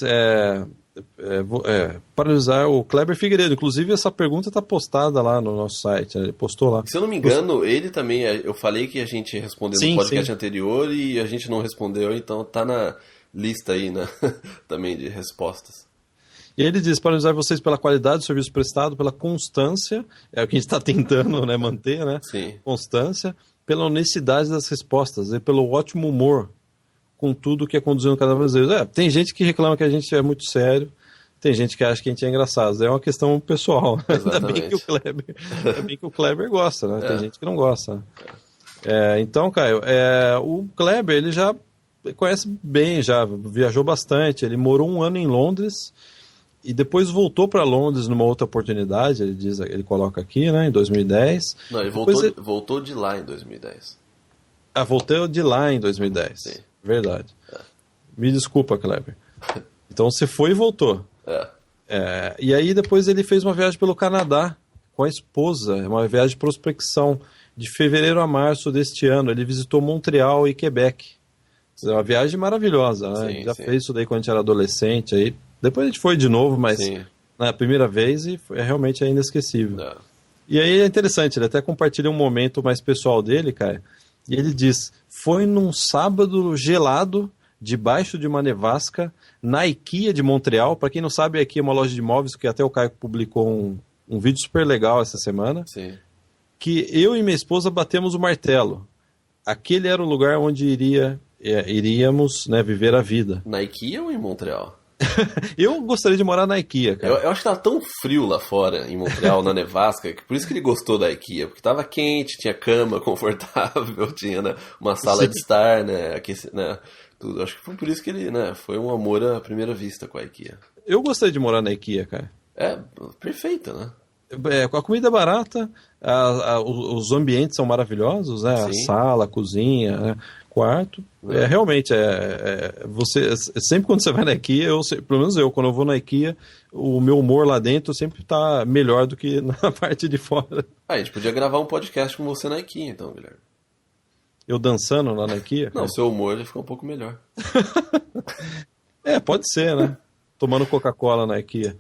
para usar o Kleber Figueiredo, inclusive essa pergunta está postada lá no nosso site, ele postou lá. Se eu não me engano, ele também, eu falei que a gente respondeu no podcast anterior e a gente não respondeu, então tá na lista aí, né? Também de respostas. E ele diz, para usar vocês pela qualidade do serviço prestado, pela constância, é o que a gente está tentando, né, manter, né? Sim. Constância, pela honestidade das respostas e pelo ótimo humor com tudo que é conduzindo cada brasileiro. Tem gente que reclama que a gente é muito sério, tem gente que acha que a gente é engraçado. É uma questão pessoal. Ainda bem que o Kleber gosta, né? Tem gente que não gosta. Então, Caio, o Kleber, ele já conhece bem, já viajou bastante. Ele morou 1 ano em Londres e depois voltou para Londres numa outra oportunidade. Ele coloca aqui, né, em 2010. Não, ele voltou de lá em 2010. Voltou de lá em 2010. Sim. Verdade. Me desculpa, Kleber. Então você foi e voltou. E aí depois ele fez uma viagem pelo Canadá com a esposa, uma viagem de prospecção de fevereiro a março deste ano. Ele visitou Montreal e Quebec. É uma viagem maravilhosa, né? Sim, já sim. fez isso daí quando a gente era adolescente. Aí. Depois a gente foi de novo, mas Sim. na primeira vez e realmente é inesquecível. Não. E aí é interessante, ele até compartilha um momento mais pessoal dele, cara. E ele diz, foi num sábado gelado, debaixo de uma nevasca, na IKEA de Montreal. Para quem não sabe, a IKEA é uma loja de imóveis que até o Caio publicou um vídeo super legal essa semana. Sim. Que eu e minha esposa batemos o martelo. Aquele era o lugar onde iríamos, né, viver a vida. Na IKEA ou em Montreal? Eu gostaria de morar na IKEA, cara. Eu acho que tava tão frio lá fora, em Montreal, na nevasca, que por isso que ele gostou da IKEA, porque tava quente, tinha cama confortável, tinha, né, uma sala de estar, né, tudo. Acho que foi por isso que ele, né, foi um amor à primeira vista com a IKEA. Eu gostaria de morar na IKEA, cara. Perfeita, né? A comida é barata, os ambientes são maravilhosos, né? Sim. A sala, a cozinha, né? Quarto. Realmente, você, sempre quando você vai na IKEA, pelo menos eu, quando eu vou na IKEA, o meu humor lá dentro sempre tá melhor do que na parte de fora. A gente podia gravar um podcast com você na IKEA, então, Guilherme. Eu dançando lá na IKEA? Não, o seu humor já ficou um pouco melhor. Pode ser, né? Tomando Coca-Cola na IKEA.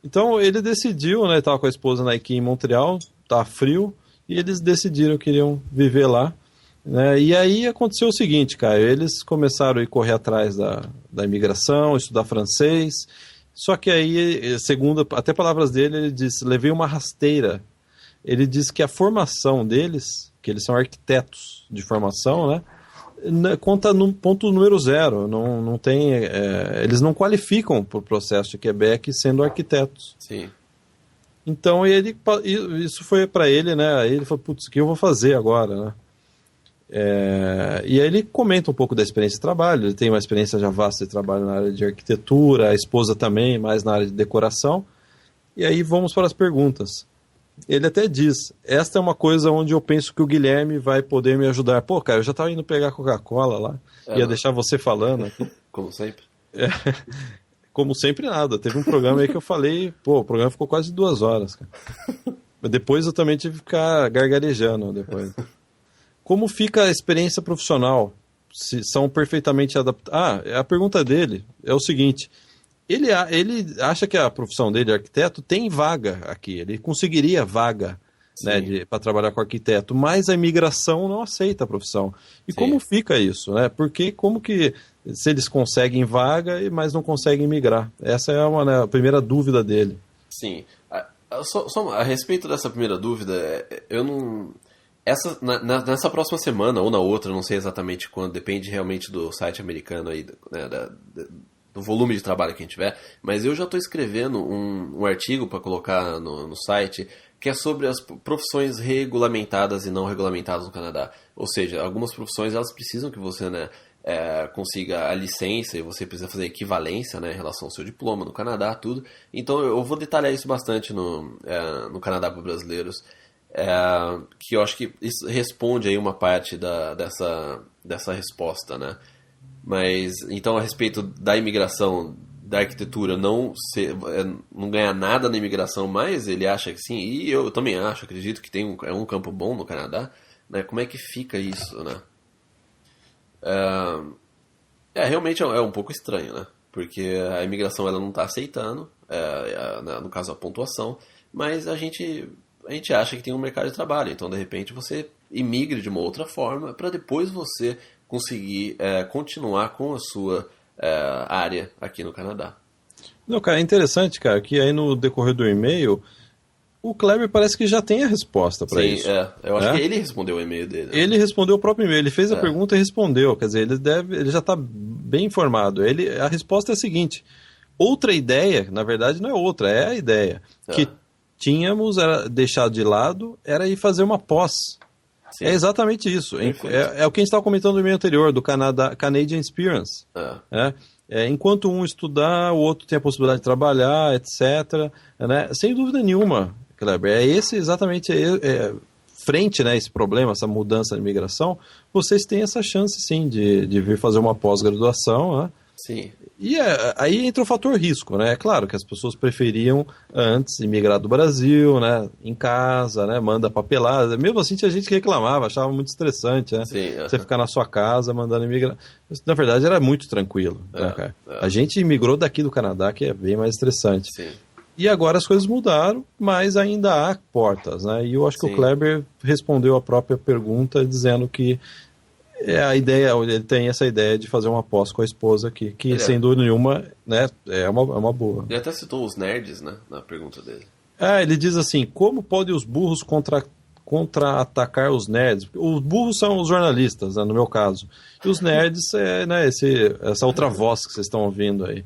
Então ele decidiu, né? Tava com a esposa na IKEA em Montreal, tá frio, e eles decidiram que iriam viver lá. Né? E aí aconteceu o seguinte, cara, eles começaram a ir correr atrás da imigração, estudar francês, só que aí, segundo até palavras dele, ele disse, levei uma rasteira. Ele disse que a formação deles, que eles são arquitetos de formação, né, conta no ponto número 0, não tem, eles não qualificam para o processo de Quebec sendo arquitetos. Sim. Então isso foi para ele, né, aí ele falou, putz, o que eu vou fazer agora, né? E aí ele comenta um pouco da experiência de trabalho, ele tem uma experiência já vasta de trabalho na área de arquitetura, a esposa também, mais na área de decoração, e aí vamos para as perguntas. Ele até diz, esta é uma coisa onde eu penso que o Guilherme vai poder me ajudar. Pô, cara, eu já estava indo pegar Coca-Cola lá, ia deixar você falando aqui. Como sempre. Como sempre nada, teve um programa aí que eu falei, pô, o programa ficou quase 2 horas, cara. Mas depois eu também tive que ficar gargarejando depois. Como fica a experiência profissional? Se são perfeitamente adaptados? A pergunta dele é o seguinte, ele acha que a profissão dele, arquiteto, tem vaga aqui, ele conseguiria vaga, né, para trabalhar com arquiteto, mas a imigração não aceita a profissão. E como fica isso? Né? Porque como que, se eles conseguem vaga, mas não conseguem migrar? Essa é a primeira dúvida dele. Sim. Só a respeito dessa primeira dúvida, eu não... Nessa próxima semana ou na outra, não sei exatamente quando, depende realmente do site americano aí, né, do volume de trabalho que a gente tiver, mas eu já estou escrevendo um artigo para colocar no site que é sobre as profissões regulamentadas e não regulamentadas no Canadá. Ou seja, algumas profissões elas precisam que você, né, consiga a licença e você precisa fazer equivalência, né, em relação ao seu diploma no Canadá, tudo. Então eu vou detalhar isso bastante no Canadá para brasileiros. Que eu acho que isso responde aí uma parte dessa resposta, né? Mas, então, a respeito da imigração, da arquitetura, não ganhar nada na imigração, mas ele acha que sim, e eu também acredito que tem um campo bom no Canadá, né? Como é que fica isso, né? Realmente é um pouco estranho, né? Porque a imigração ela não está aceitando, no caso a pontuação, mas a gente acha que tem um mercado de trabalho, então de repente você imigre de uma outra forma para depois você conseguir continuar com a sua área aqui no Canadá. Não, cara, é interessante, cara, que aí no decorrer do e-mail o Kleber parece que já tem a resposta para isso. Eu acho que ele respondeu o e-mail dele. Né? Ele respondeu o próprio e-mail, ele fez a pergunta e respondeu, quer dizer, ele já está bem informado. A resposta é a seguinte, outra ideia, na verdade não é outra, é a ideia, que tínhamos deixado de lado, era ir fazer uma pós. Sim. É exatamente isso. Perfeito. É o que a gente estava comentando no e-mail anterior, do Canadian Experience. Né? Enquanto um estudar, o outro tem a possibilidade de trabalhar, etc. Né? Sem dúvida nenhuma, Kleber. É esse exatamente frente, né, esse problema, essa mudança de imigração, vocês têm essa chance, sim, de vir fazer uma pós-graduação, né? Sim. E aí entra o fator risco, né? É claro que as pessoas preferiam antes imigrar do Brasil, né? Em casa, né? Manda papelada. Mesmo assim, tinha gente que reclamava, achava muito estressante, né? Sim, Você ficar na sua casa mandando imigrar. Mas, na verdade, era muito tranquilo, né, cara? A gente imigrou daqui do Canadá, que é bem mais estressante. Sim. E agora as coisas mudaram, mas ainda há portas, né? E eu acho que o Kleber respondeu a própria pergunta dizendo que a ideia, ele tem essa ideia de fazer uma pós com a esposa aqui, que sem dúvida nenhuma, né, é uma boa. Ele até citou os nerds, né, na pergunta dele. Ele diz assim, como podem os burros contra-atacar os nerds? Os burros são os jornalistas, né, no meu caso. E os nerds né, essa outra voz que vocês estão ouvindo aí.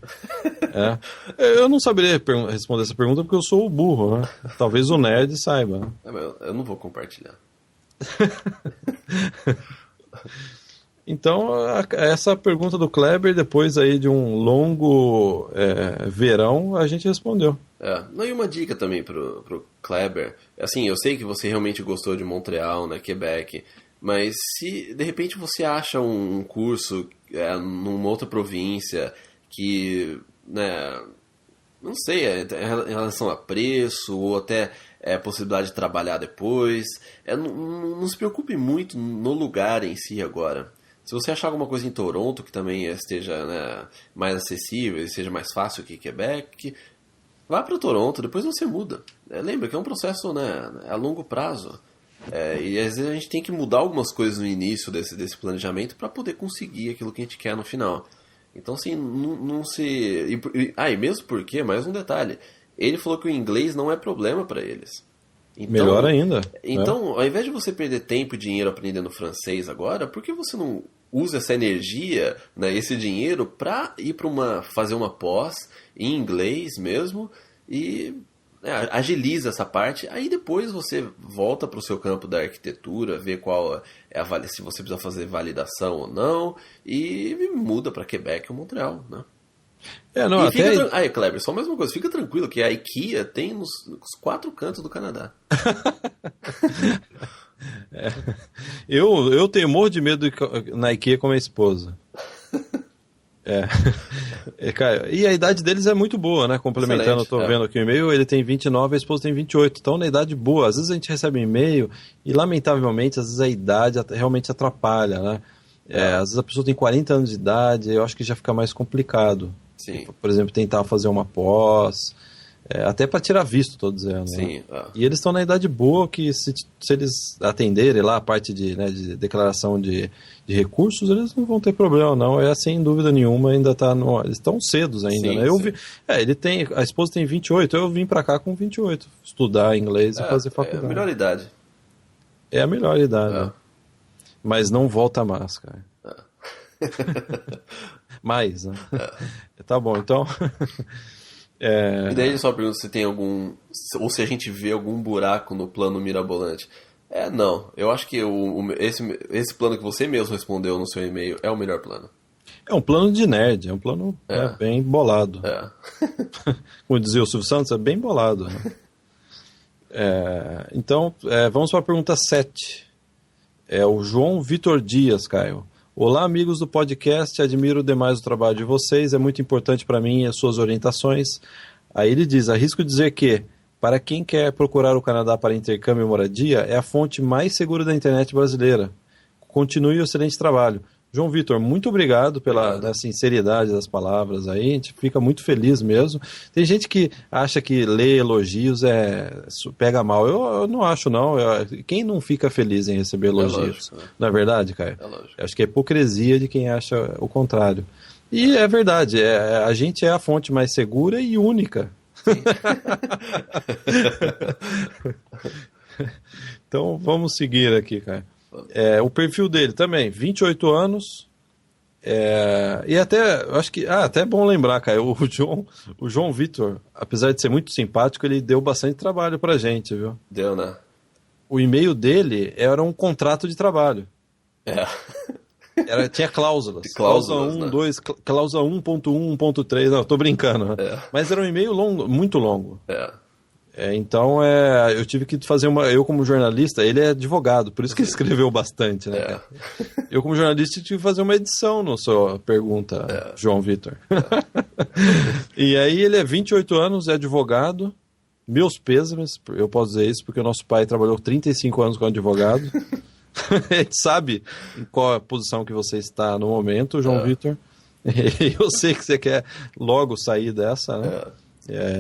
Eu não saberia responder essa pergunta porque eu sou o burro, né? Talvez o nerd saiba. Eu não vou compartilhar. Então, essa pergunta do Kleber, depois aí de um longo verão, a gente respondeu. E uma dica também pro Kleber. Assim, eu sei que você realmente gostou de Montreal, né, Quebec, mas se de repente você acha um curso numa outra província que, né, não sei, em relação a preço ou até possibilidade de trabalhar depois, não se preocupe muito no lugar em si agora. Se você achar alguma coisa em Toronto que também esteja, né, mais acessível e seja mais fácil que Quebec, vá para Toronto, depois você muda. Lembra que é um processo, né, a longo prazo. E às vezes a gente tem que mudar algumas coisas no início desse planejamento para poder conseguir aquilo que a gente quer no final. Então, assim, não se... E mesmo porque, mais um detalhe, ele falou que o inglês não é problema para eles. Então, melhor ainda. Então, ao invés de você perder tempo e dinheiro aprendendo francês agora, por que você não usa essa energia, né, esse dinheiro, para ir para fazer uma pós em inglês mesmo e agiliza essa parte. Aí depois você volta para o seu campo da arquitetura, vê qual se você precisa fazer validação ou não, e muda para Quebec ou Montreal, né? Aí, Kleber, só mais uma coisa, fica tranquilo que a IKEA tem nos 4 cantos do Canadá. Eu tenho morro de medo na IKEA com a minha esposa. Cara, e a idade deles é muito boa, né? Complementando, eu tô vendo aqui o e-mail, ele tem 29, a esposa tem 28, então na idade boa. Às vezes a gente recebe um e-mail e, lamentavelmente, às vezes a idade realmente atrapalha, né? Às vezes a pessoa tem 40 anos de idade, eu acho que já fica mais complicado. Sim. Por exemplo, tentar fazer uma pós, até para tirar visto, tô dizendo. Sim. Né? E eles estão na idade boa que se eles atenderem lá a parte de declaração de recursos, eles não vão ter problema, não. Sem dúvida nenhuma, ainda tá eles estão cedos ainda, sim, né? Eu vi, a esposa tem 28, eu vim para cá com 28, estudar inglês e fazer faculdade. É a melhor idade. É a melhor idade. Né? Mas não volta mais, cara. Mais, né? Tá bom, então... E daí ele só pergunta se tem ou se a gente vê algum buraco no plano mirabolante. Não. Eu acho que esse plano que você mesmo respondeu no seu e-mail é o melhor plano. É um plano de nerd, é um plano bem bolado. Como dizia o Silvio Santos, é bem bolado. Né? Então, vamos para a pergunta 7. O João Vitor Dias, Caio. Olá, amigos do podcast, admiro demais o trabalho de vocês, é muito importante para mim as suas orientações. Aí ele diz, arrisco dizer que, para quem quer procurar o Canadá para intercâmbio e moradia, é a fonte mais segura da internet brasileira. Continue o excelente trabalho. João Vitor, muito obrigado pela sinceridade das palavras aí, a gente fica muito feliz mesmo. Tem gente que acha que ler elogios pega mal. Eu não acho, não. Quem não fica feliz em receber elogios? Lógico, né? Não é verdade, Caio? É lógico. Acho que é hipocrisia de quem acha o contrário. E é verdade, a gente é a fonte mais segura e única. Então vamos seguir aqui, Caio. O perfil dele também, 28 anos. E até, acho que. Até é bom lembrar, cara. O João Vitor, apesar de ser muito simpático, ele deu bastante trabalho pra gente, viu? Deu, né? o e-mail dele era um contrato de trabalho. É. Tinha cláusulas. Cláusulas, Cláusula 1, né? 2, cláusula 1.1, 1.3. Não, tô brincando. Né? Mas era um e-mail longo, muito longo. Então, eu tive que fazer eu como jornalista, ele é advogado, por isso que ele escreveu bastante, né? Eu como jornalista tive que fazer uma edição na sua pergunta, João Vitor. E aí ele é 28 anos, é advogado, meus pêsames, eu posso dizer isso, porque o nosso pai trabalhou 35 anos como advogado. A gente sabe em qual posição que você está no momento, João Vitor. Eu sei que você quer logo sair dessa, né?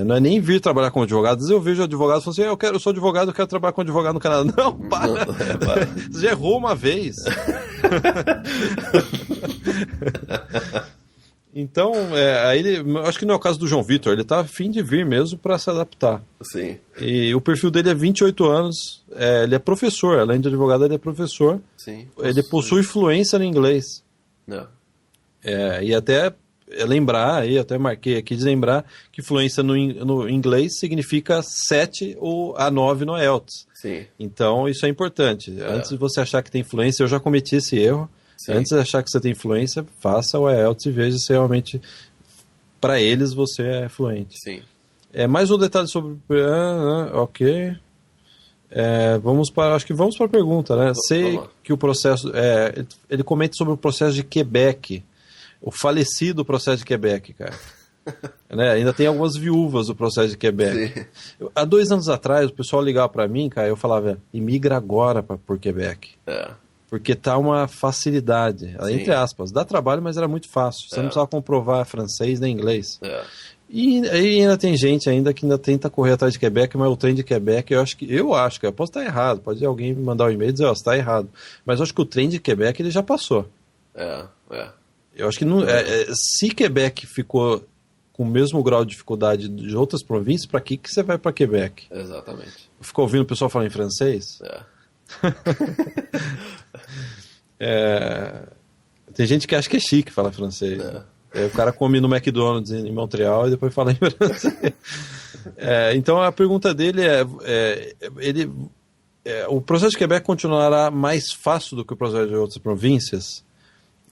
Não é nem vir trabalhar como advogado. Às vezes eu vejo advogado e falo assim, eu sou advogado, eu quero trabalhar como advogado no Canadá. Não, para! Você já errou uma vez. Então, aí acho que não é o caso do João Vitor, ele tá a fim de vir mesmo para se adaptar. Sim. E o perfil dele é 28 anos, ele é professor, além de advogado, ele é professor. Sim. Ele possui fluência no inglês. E até lembrar, aí até marquei aqui de lembrar que fluência no inglês significa 7 ou a 9 no IELTS. Sim. Então isso é importante. Antes de você achar que tem fluência, eu já cometi esse erro. Sim. Antes de achar que você tem fluência, faça o IELTS e veja se realmente para eles você é fluente. Sim. Mais um detalhe sobre... ok. Vamos para a pergunta, né? Sei que o processo... ele comenta sobre o processo de Quebec. O falecido processo de Quebec, cara. Né? Ainda tem algumas viúvas do processo de Quebec. Há 2 anos atrás, o pessoal ligava para mim, cara, eu falava, imigra agora por Quebec. Porque tá uma facilidade, entre aspas. Dá trabalho, mas era muito fácil. Você não precisava comprovar francês nem inglês. E aí ainda tem gente ainda que ainda tenta correr atrás de Quebec, mas o trem de Quebec, eu acho que eu posso estar errado. Pode alguém me mandar um e-mail e dizer, você está errado. Mas eu acho que o trem de Quebec ele já passou. Eu acho que não, se Quebec ficou com o mesmo grau de dificuldade de outras províncias, para que você vai para Quebec? Exatamente. Ficou ouvindo o pessoal falar em francês? Tem gente que acha que é chique falar francês. O cara come no McDonald's em Montreal e depois fala em francês. Então a pergunta dele o processo de Quebec continuará mais fácil do que o processo de outras províncias?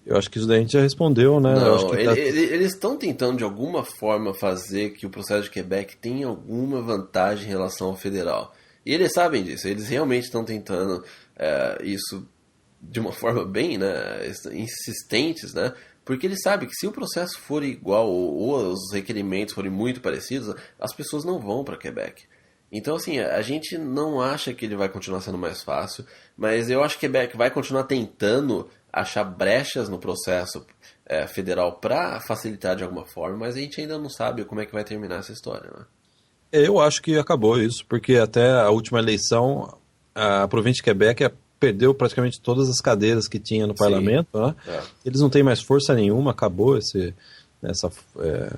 Eu acho que isso daí a gente já respondeu, né? Não, eles estão tentando de alguma forma fazer que o processo de Quebec tenha alguma vantagem em relação ao federal. E eles sabem disso, eles realmente estão tentando isso de uma forma bem, né, insistentes, né? Porque eles sabem que se o processo for igual ou os requerimentos forem muito parecidos, as pessoas não vão para Quebec. Então, assim, a gente não acha que ele vai continuar sendo mais fácil, mas eu acho que Quebec vai continuar tentando achar brechas no processo federal para facilitar de alguma forma, mas a gente ainda não sabe como é que vai terminar essa história, né? Eu acho que acabou isso, porque até a última eleição, a província de Quebec perdeu praticamente todas as cadeiras que tinha no parlamento, né? Eles não têm mais força nenhuma, acabou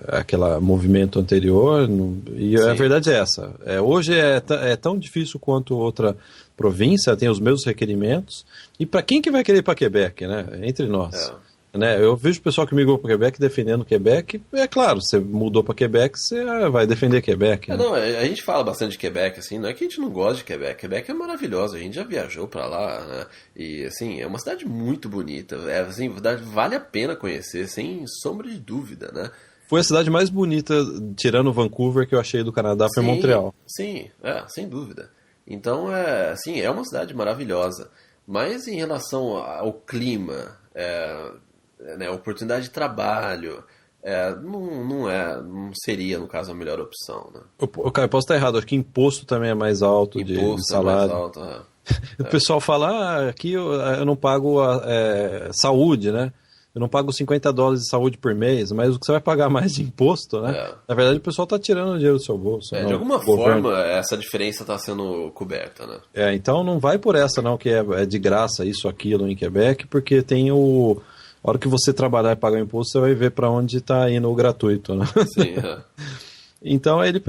aquele movimento anterior, e a verdade é essa. Hoje é tão difícil quanto outra província, tem os mesmos requerimentos, e para quem que vai querer ir para Quebec, né? Entre nós. Né? Eu vejo o pessoal que migrou para Quebec defendendo Quebec. É claro, você mudou para Quebec, você vai defender Quebec. Né? Não, a gente fala bastante de Quebec, assim, não é que a gente não gosta de Quebec. Quebec é maravilhosa, a gente já viajou para lá, né? E assim, é uma cidade muito bonita. Assim, vale a pena conhecer, sem sombra de dúvida, né? Foi a cidade mais bonita, tirando Vancouver, que eu achei do Canadá, foi Montreal. Sim, sem dúvida. Então, assim, é uma cidade maravilhosa. Mas em relação ao clima, oportunidade de trabalho, não seria, no caso, a melhor opção, né? Cara, eu posso estar errado, acho que imposto também é mais alto de salário. É mais alto, O pessoal fala, aqui eu não pago saúde, né? Eu não pago $50 de saúde por mês, mas o que você vai pagar mais de imposto, né? Na verdade, o pessoal está tirando dinheiro do seu bolso. De alguma forma, essa diferença está sendo coberta, né? Então não vai por essa, não, que é de graça isso, aquilo em Quebec, porque tem a hora que você trabalhar e pagar o imposto, você vai ver para onde está indo o gratuito, né? Sim, Então, ele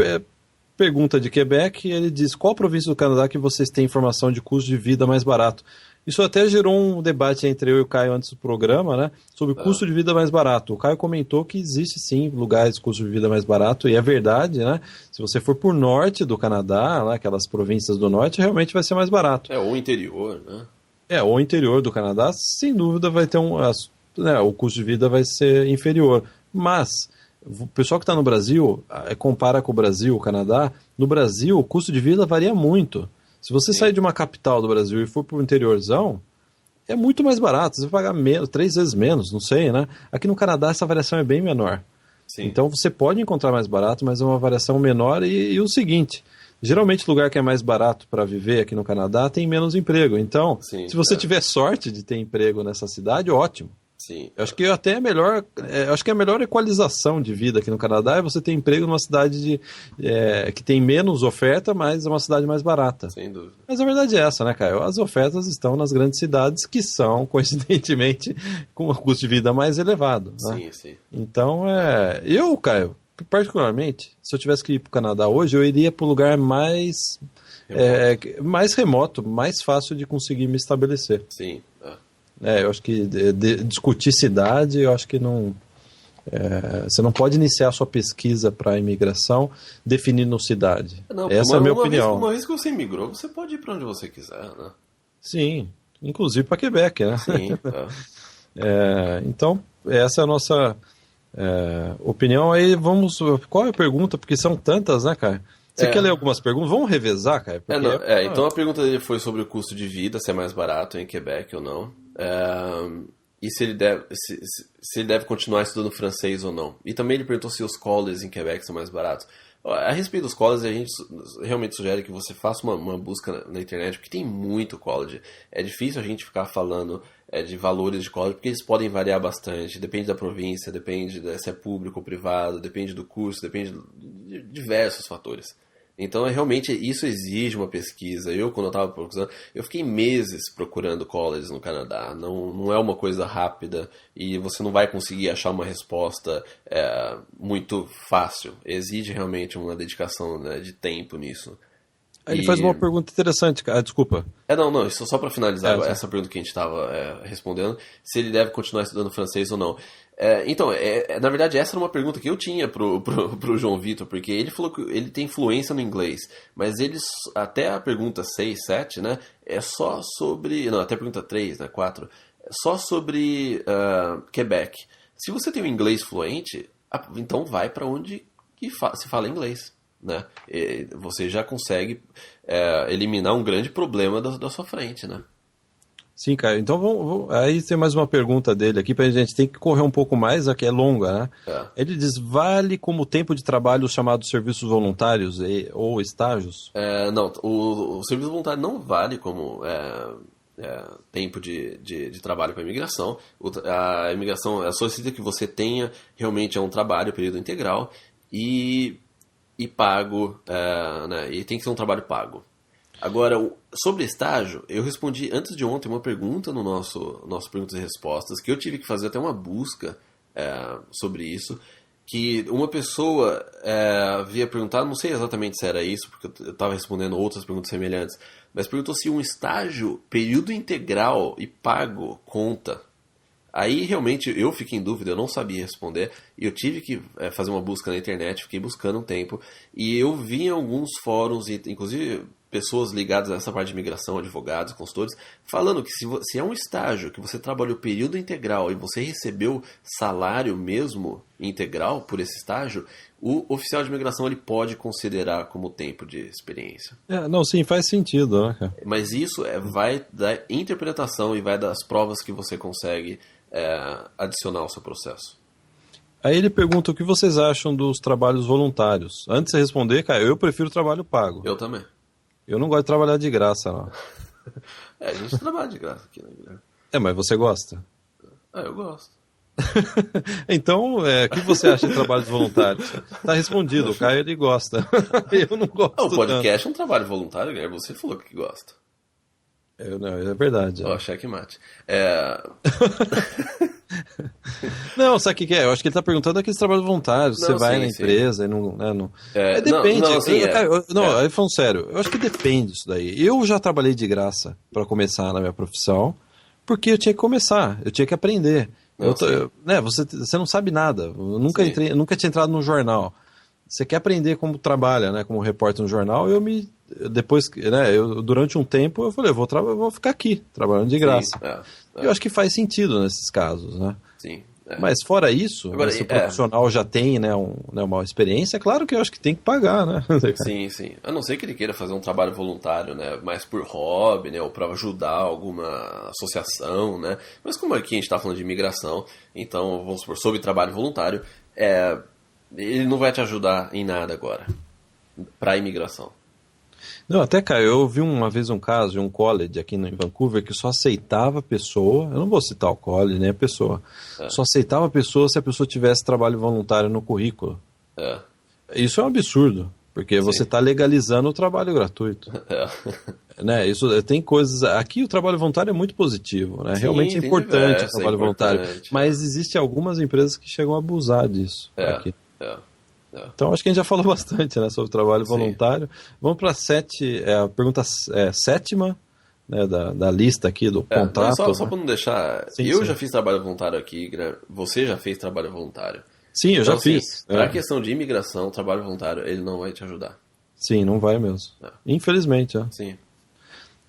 pergunta de Quebec e ele diz, qual província do Canadá que vocês têm informação de custo de vida mais barato? Isso até gerou um debate entre eu e o Caio antes do programa, né? Sobre custo de vida mais barato. O Caio comentou que existe sim lugares de custo de vida mais barato, e é verdade, né? Se você for por norte do Canadá, né, aquelas províncias do norte, realmente vai ser mais barato. Ou interior, né? Ou o interior do Canadá, sem dúvida vai ter o custo de vida vai ser inferior. Mas o pessoal que está no Brasil, compara com o Brasil, o Canadá, no Brasil o custo de vida varia muito. Se você sair de uma capital do Brasil e for para o interiorzão, é muito mais barato. Você vai pagar 3 vezes menos, não sei, né? Aqui no Canadá essa variação é bem menor. Sim. Então você pode encontrar mais barato, mas é uma variação menor. E o seguinte, geralmente o lugar que é mais barato para viver aqui no Canadá tem menos emprego. Então, Sim, se você tiver sorte de ter emprego nessa cidade, ótimo. Sim. Eu acho que até é melhor, acho que a melhor equalização de vida aqui no Canadá é você ter emprego numa cidade que tem menos oferta, mas é uma cidade mais barata. Sem dúvida. Mas a verdade é essa, né, Caio? As ofertas estão nas grandes cidades que são, coincidentemente, com um custo de vida mais elevado. Né? Sim, sim. Então, Caio, particularmente, se eu tivesse que ir para o Canadá hoje, eu iria para o lugar mais remoto, mais fácil de conseguir me estabelecer. Sim. Eu acho que discutir cidade, eu acho que não. Você não pode iniciar a sua pesquisa para a imigração definindo cidade. Não, essa é a minha opinião. Uma vez que você imigrou, você pode ir para onde você quiser, né? Sim, inclusive para Quebec, né? Sim. Então, essa é a nossa opinião. Aí vamos. Qual é a pergunta? Porque são tantas, né, Caio? Você quer ler algumas perguntas? Vamos revezar, Caio? Porque... Então a pergunta dele foi sobre o custo de vida, se é mais barato em Quebec ou não. E se ele deve continuar estudando francês ou não. E também ele perguntou se os colleges em Quebec são mais baratos. A respeito dos colleges, a gente realmente sugere que você faça uma busca na internet, porque tem muito college. É difícil a gente ficar falando de valores de college, porque eles podem variar bastante. Depende da província, depende se é público ou privado, depende do curso, depende de diversos fatores. Então, realmente, isso exige uma pesquisa. Quando eu estava procurando, eu fiquei meses procurando colleges no Canadá. Não é uma coisa rápida e você não vai conseguir achar uma resposta muito fácil. Exige realmente uma dedicação, né, de tempo nisso. Ele faz uma pergunta interessante, desculpa. Não, isso só para finalizar essa pergunta que a gente estava respondendo, se ele deve continuar estudando francês ou não. Então, na verdade, essa era uma pergunta que eu tinha pro João Vitor, porque ele falou que ele tem fluência no inglês, mas até a pergunta 6, 7, né, é só sobre... Não, até a pergunta 3, né, 4, é só sobre Quebec. Se você tem o inglês fluente, então vai para onde se fala inglês. Né? Você já consegue eliminar um grande problema da sua frente, né? Sim, Caio. Então aí tem mais uma pergunta dele aqui, a gente tem que correr um pouco mais, aqui é longa, né? Ele diz, vale como tempo de trabalho os chamados serviços voluntários ou estágios? Não, o serviço voluntário não vale como tempo de trabalho para a imigração. A imigração solicita que você tenha realmente um trabalho, período integral, e pago, né? E tem que ser um trabalho pago. Agora, sobre estágio, eu respondi antes de ontem uma pergunta no nosso Perguntas e Respostas, que eu tive que fazer até uma busca sobre isso, que uma pessoa havia perguntado, não sei exatamente se era isso, porque eu estava respondendo outras perguntas semelhantes, mas perguntou se um estágio, período integral e pago conta. Aí realmente eu fiquei em dúvida, eu não sabia responder, e eu tive que fazer uma busca na internet, fiquei buscando um tempo, e eu vi em alguns fóruns, e inclusive pessoas ligadas a essa parte de imigração, advogados, consultores, falando que se é um estágio que você trabalhou período integral e você recebeu salário mesmo integral por esse estágio, o oficial de imigração ele pode considerar como tempo de experiência. Não, sim, faz sentido, né, cara? Mas isso vai da interpretação e vai das provas que você consegue adicionar ao seu processo. Aí ele pergunta o que vocês acham dos trabalhos voluntários. Antes de você responder, cara, eu prefiro trabalho pago. Eu também. Eu não gosto de trabalhar de graça, não. A gente trabalha de graça aqui, né, Guilherme? Mas você gosta? Eu gosto. Então, o que você acha de trabalhos voluntários? Tá respondido, o Caio ele gosta. Eu não gosto. O podcast é um trabalho voluntário, Guilherme. Você falou que gosta. Não, é verdade. Ó, checkmate. Não, sabe o que é? Eu acho que ele tá perguntando aqueles trabalhos voluntários. Você Não, vai sim, na sim. empresa e não. Né, não... Não, depende. não, sim, Aí falando sério, eu acho que depende disso daí. Eu já trabalhei de graça para começar na minha profissão, porque eu tinha que começar, eu tinha que aprender. Não, Você não sabe nada. Eu nunca tinha entrado num jornal. Você quer aprender como trabalha, né, como repórter no jornal, depois, né, durante um tempo eu falei, eu vou ficar aqui, trabalhando de graça. Eu acho que faz sentido nesses casos, né? Sim. Mas fora isso, Agora, se o profissional já tem, né, uma experiência, claro que eu acho que tem que pagar, né? Sim, sim. A não ser que ele queira fazer um trabalho voluntário, né, mais por hobby, né, ou para ajudar alguma associação, né. Mas como aqui a gente está falando de imigração, então, vamos supor, sobre trabalho voluntário, ele não vai te ajudar em nada agora, para a imigração. Não, até, Caio, eu vi uma vez um caso de um college aqui em Vancouver que só aceitava a pessoa, eu não vou citar o college nem a pessoa, só aceitava a pessoa se a pessoa tivesse trabalho voluntário no currículo. Isso é um absurdo, porque você está legalizando o trabalho gratuito. Né, isso tem coisas. Aqui o trabalho voluntário é muito positivo, né? Sim, realmente é importante o trabalho voluntário. importante, mas existem algumas empresas que chegam a abusar disso aqui. Então acho que a gente já falou bastante, né, sobre o trabalho voluntário. Vamos para a pergunta sétima, né, da lista aqui do contrato. Só para não deixar. Eu já fiz trabalho voluntário aqui, você já fez trabalho voluntário. Sim, eu já fiz. Para a questão de imigração, trabalho voluntário, ele não vai te ajudar. Sim, não vai mesmo. Infelizmente, Sim.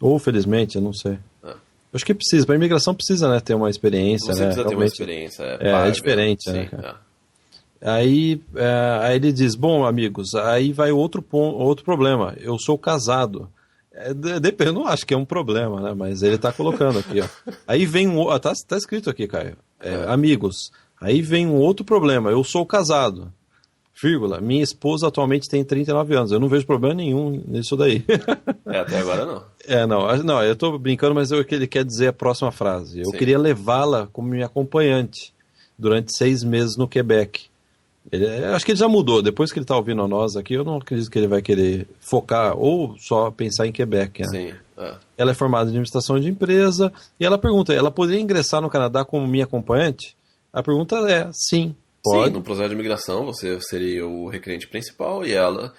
Ou felizmente, eu não sei. Eu acho que precisa. Para imigração precisa, né, ter uma experiência. Você precisa ter uma experiência. É diferente, né, cara? Aí ele diz, bom, amigos, aí vai outro problema. Eu sou casado. Depende, eu não acho que é um problema, né? Mas ele tá colocando aqui, ó. Aí vem tá escrito aqui, Caio. Amigos, aí vem um outro problema. Eu sou casado. Vírgula, minha esposa atualmente tem 39 anos. Eu não vejo problema nenhum nisso daí. Até agora não. Não, eu tô brincando, mas é o que ele quer dizer a próxima frase. Eu queria levá-la como minha acompanhante durante 6 meses no Quebec. Acho que ele já mudou. Depois que ele está ouvindo a nós aqui, eu não acredito que ele vai querer focar ou só pensar em Quebec. Né? Sim. Ela é formada em administração de empresa e ela pergunta, ela poderia ingressar no Canadá como minha acompanhante? A pergunta é sim, pode. Sim, no processo de imigração você seria o requerente principal e ela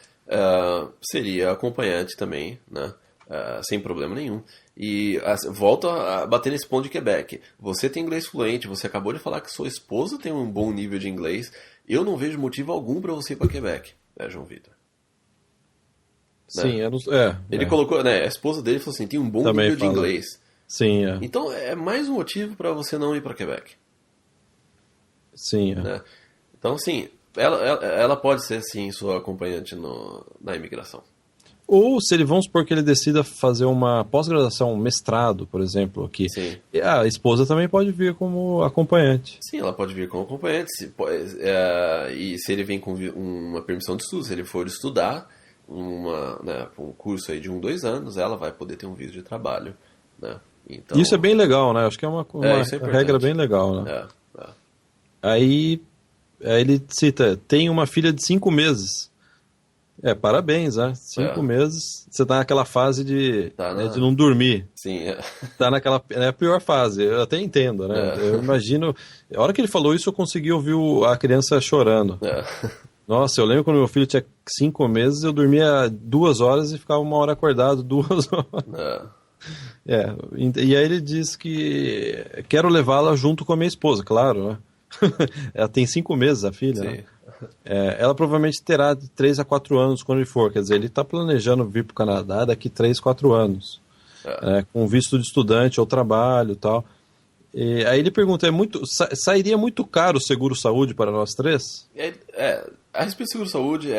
seria acompanhante também, né? Sem problema nenhum. E volta a bater nesse ponto de Quebec. Você tem inglês fluente, você acabou de falar que sua esposa tem um bom nível de inglês. Eu não vejo motivo algum para você ir para Quebec, né, João Vitor? Sim, Ele colocou, né, a esposa dele falou assim, tem um bom também nível de inglês. Sim, Então é mais um motivo para você não ir para Quebec. Sim, né? Então, assim, ela pode ser, sim, sua acompanhante na imigração. Ou se ele, vamos supor que ele decida fazer uma pós-graduação, um mestrado, por exemplo, aqui. Sim. A esposa também pode vir como acompanhante. Sim, ela pode vir como acompanhante. E se ele vem com uma permissão de estudo, se ele for estudar um curso aí de 2 anos, ela vai poder ter um visto de trabalho. Né? Então, isso é bem legal, né? Acho que é uma regra bem legal, né? Aí ele cita, tem uma filha de 5 meses. Parabéns, né? 5 meses, você tá naquela fase de não dormir. Sim. Tá naquela a pior fase, eu até entendo, né? Eu imagino, a hora que ele falou isso, eu consegui ouvir a criança chorando. Nossa, eu lembro quando meu filho tinha 5 meses, eu dormia 2 horas e ficava 1 hora acordado, 2 horas. E aí ele diz que quero levá-la junto com a minha esposa, claro, né? Ela tem 5 meses, a filha, né? Ela provavelmente terá de 3 a 4 anos quando ele for. Quer dizer, ele está planejando vir para o Canadá daqui 3, 4 anos. Com visto de estudante ou trabalho e tal. E aí ele pergunta, sairia muito caro o seguro-saúde para nós 3? A respeito do seguro-saúde,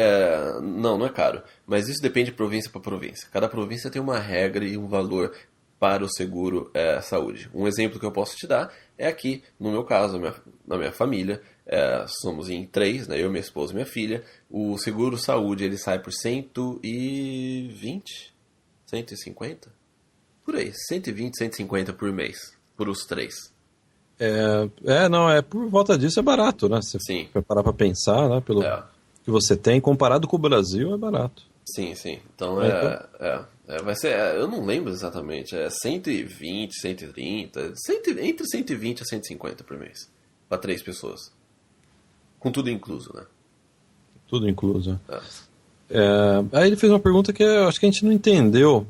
não é caro. Mas isso depende de província para província. Cada província tem uma regra e um valor para o seguro-saúde. Um exemplo que eu posso te dar é aqui, no meu caso, na minha família, somos em 3, né, eu, minha esposa e minha filha, o seguro-saúde ele sai por 120, 150? Por aí, 120, 150 por mês, por os 3. Por volta disso é barato, né? Se Sim. parar para pensar, né, pelo que você tem, comparado com o Brasil, é barato. Sim, sim. Então Então, vai ser, eu não lembro exatamente, é 120, 130, entre 120 a 150 por mês, para 3 pessoas, com tudo incluso, né? tudo incluso. É. Aí ele fez uma pergunta que eu acho que a gente não entendeu.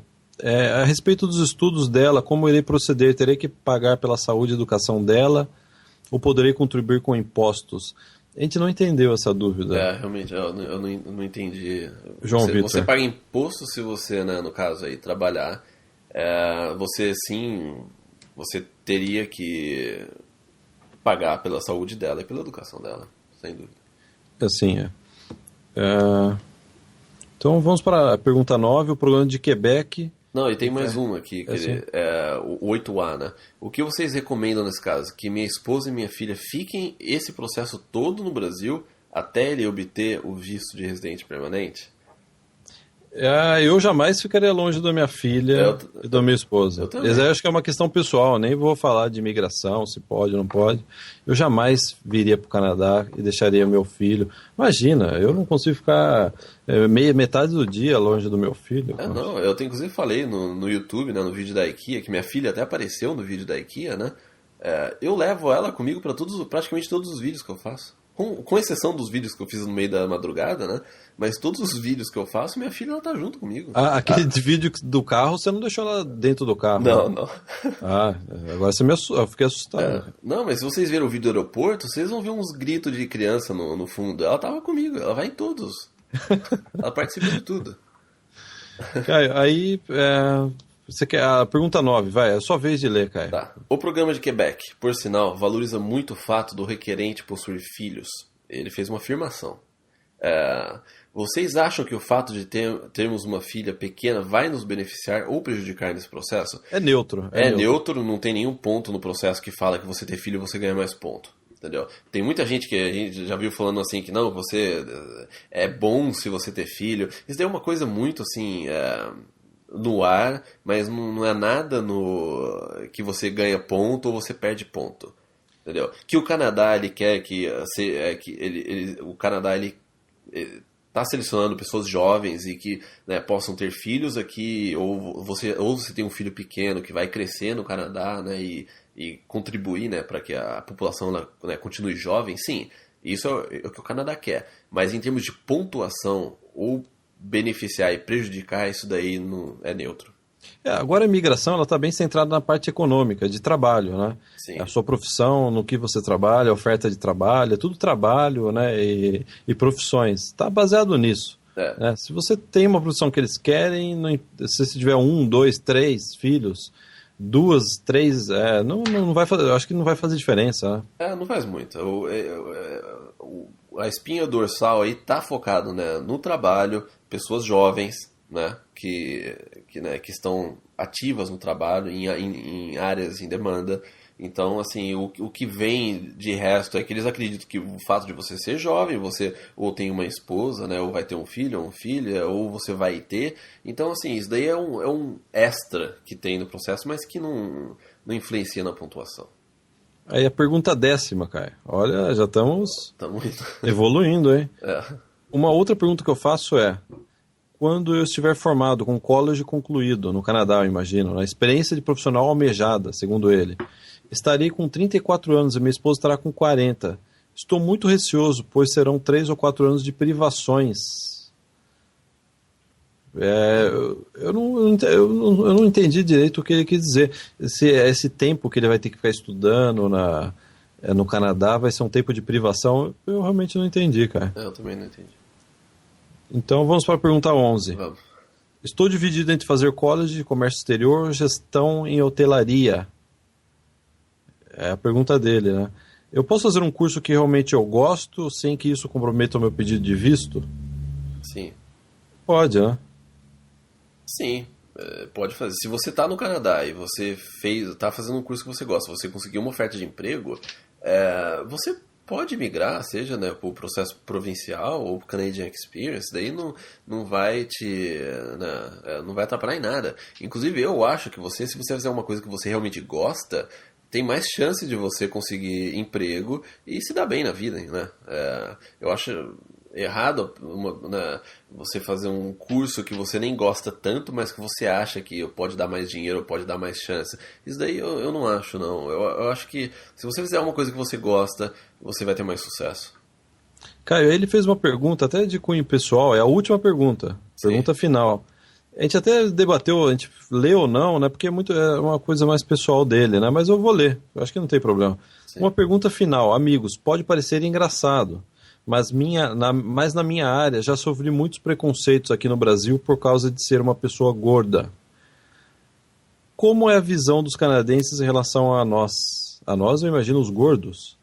A respeito dos estudos dela, como irei proceder? Terei que pagar pela saúde e educação dela ou poderei contribuir com impostos? A gente não entendeu essa dúvida, Realmente, eu não entendi. João Você Vitor. paga imposto se você, né, no caso aí, trabalhar. Você sim, você teria que pagar pela saúde dela e pela educação dela, sem dúvida. Assim, É, Então vamos para a pergunta 9, o programa de Quebec. Não, e tem mais uma aqui, Assim? o 8A, né? O que vocês recomendam nesse caso? Que minha esposa e minha filha fiquem esse processo todo no Brasil até ele obter o visto de residente permanente? Eu jamais ficaria longe da minha filha Eu, e da minha esposa. eu também. Mas eu acho que é uma questão pessoal, nem vou falar de imigração, se pode ou não pode. Eu jamais viria para o Canadá e deixaria meu filho. Imagina, eu não consigo ficar metade do dia longe do meu filho. Não, eu inclusive falei no YouTube, né, no vídeo da IKEA, que minha filha até apareceu no vídeo da IKEA, né? Eu levo ela comigo para praticamente todos os vídeos que eu faço. Com exceção dos vídeos que eu fiz no meio da madrugada, né? Mas todos os vídeos que eu faço, minha filha ela tá junto comigo. Aquele vídeo do carro, você não deixou ela dentro do carro? Não, né? não. Agora eu fiquei assustado. Não, mas se vocês viram o vídeo do aeroporto, vocês vão ver uns gritos de criança no fundo. Ela tava comigo, ela vai em todos. Ela participa de tudo. Caio, aí você quer a pergunta 9, vai, é a sua vez de ler, Caio. Tá. O programa de Quebec, por sinal, valoriza muito o fato do requerente possuir filhos. Ele fez uma afirmação. Vocês acham que o fato de termos uma filha pequena vai nos beneficiar ou prejudicar nesse processo? É neutro. É neutro, não tem nenhum ponto no processo que fala que você ter filho você ganha mais ponto. Entendeu? Tem muita gente que a gente já viu falando assim que não, você é bom se você ter filho. Isso daí é uma coisa muito assim no ar, mas não é nada no que você ganha ponto ou você perde ponto. Entendeu? Que o Canadá ele quer que o Canadá ele está selecionando pessoas jovens e que, né, possam ter filhos aqui, ou você tem um filho pequeno que vai crescer no Canadá, né, e contribuir, né, para que a população, né, continue jovem. Sim, isso é o que o Canadá quer. Mas em termos de pontuação ou beneficiar e prejudicar, isso daí não é neutro. Agora a imigração ela está bem centrada na parte econômica, de trabalho, né? Sim. A sua profissão, no que você trabalha, a oferta de trabalho, é tudo trabalho, né? E profissões. Está baseado nisso. Né? Se você tem uma profissão que eles querem, se você tiver 1, 2, 3 filhos, 2, 3, não vai fazer, eu acho que não vai fazer diferença. Né? Não faz muito. A espinha dorsal aí tá focado, né, no trabalho, pessoas jovens, né, que estão ativas no trabalho, em áreas em demanda. Então, assim, o que vem de resto é que eles acreditam que o fato de você ser jovem, você ou tem uma esposa, né, ou vai ter um filho ou uma filha, ou você vai ter. Então, assim, isso daí é um extra que tem no processo, mas que não influencia na pontuação. Aí a pergunta 10ª, Caio. Olha, já estamos evoluindo, hein? Uma outra pergunta que eu faço é: quando eu estiver formado, com college concluído, no Canadá, eu imagino, na experiência de profissional almejada, segundo ele, estarei com 34 anos e minha esposa estará com 40. Estou muito receoso, pois serão 3 ou 4 anos de privações. Eu não entendi direito o que ele quis dizer. Se esse tempo que ele vai ter que ficar estudando no Canadá vai ser um tempo de privação, eu realmente não entendi, cara. Eu também não entendi. Então vamos para a pergunta 11. Vamos. Estou dividido entre fazer college, comércio exterior ou gestão em hotelaria. É a pergunta dele, né? Eu posso fazer um curso que realmente eu gosto sem que isso comprometa o meu pedido de visto? Sim. Pode, né? Sim, pode fazer. Se você está no Canadá e você está fazendo um curso que você gosta, você conseguiu uma oferta de emprego, você pode migrar, seja, né, para o processo provincial ou Canadian Experience, daí não vai não vai atrapalhar em nada. Inclusive, eu acho que se você fizer uma coisa que você realmente gosta, tem mais chance de você conseguir emprego e se dar bem na vida, né? Eu acho errado você fazer um curso que você nem gosta tanto, mas que você acha que pode dar mais dinheiro, pode dar mais chance. Isso daí eu não acho, não. Eu acho que se você fizer uma coisa que você gosta, você vai ter mais sucesso. Caio, ele fez uma pergunta até de cunho pessoal, é a última pergunta, Sim. pergunta final. A gente até debateu, a gente lê ou não, né? Porque é uma coisa mais pessoal dele, né? Mas eu vou ler, eu acho que não tem problema. Sim. Uma pergunta final, amigos, pode parecer engraçado, mas na minha área já sofri muitos preconceitos aqui no Brasil por causa de ser uma pessoa gorda. Como é a visão dos canadenses em relação a nós? A nós, eu imagino, os gordos.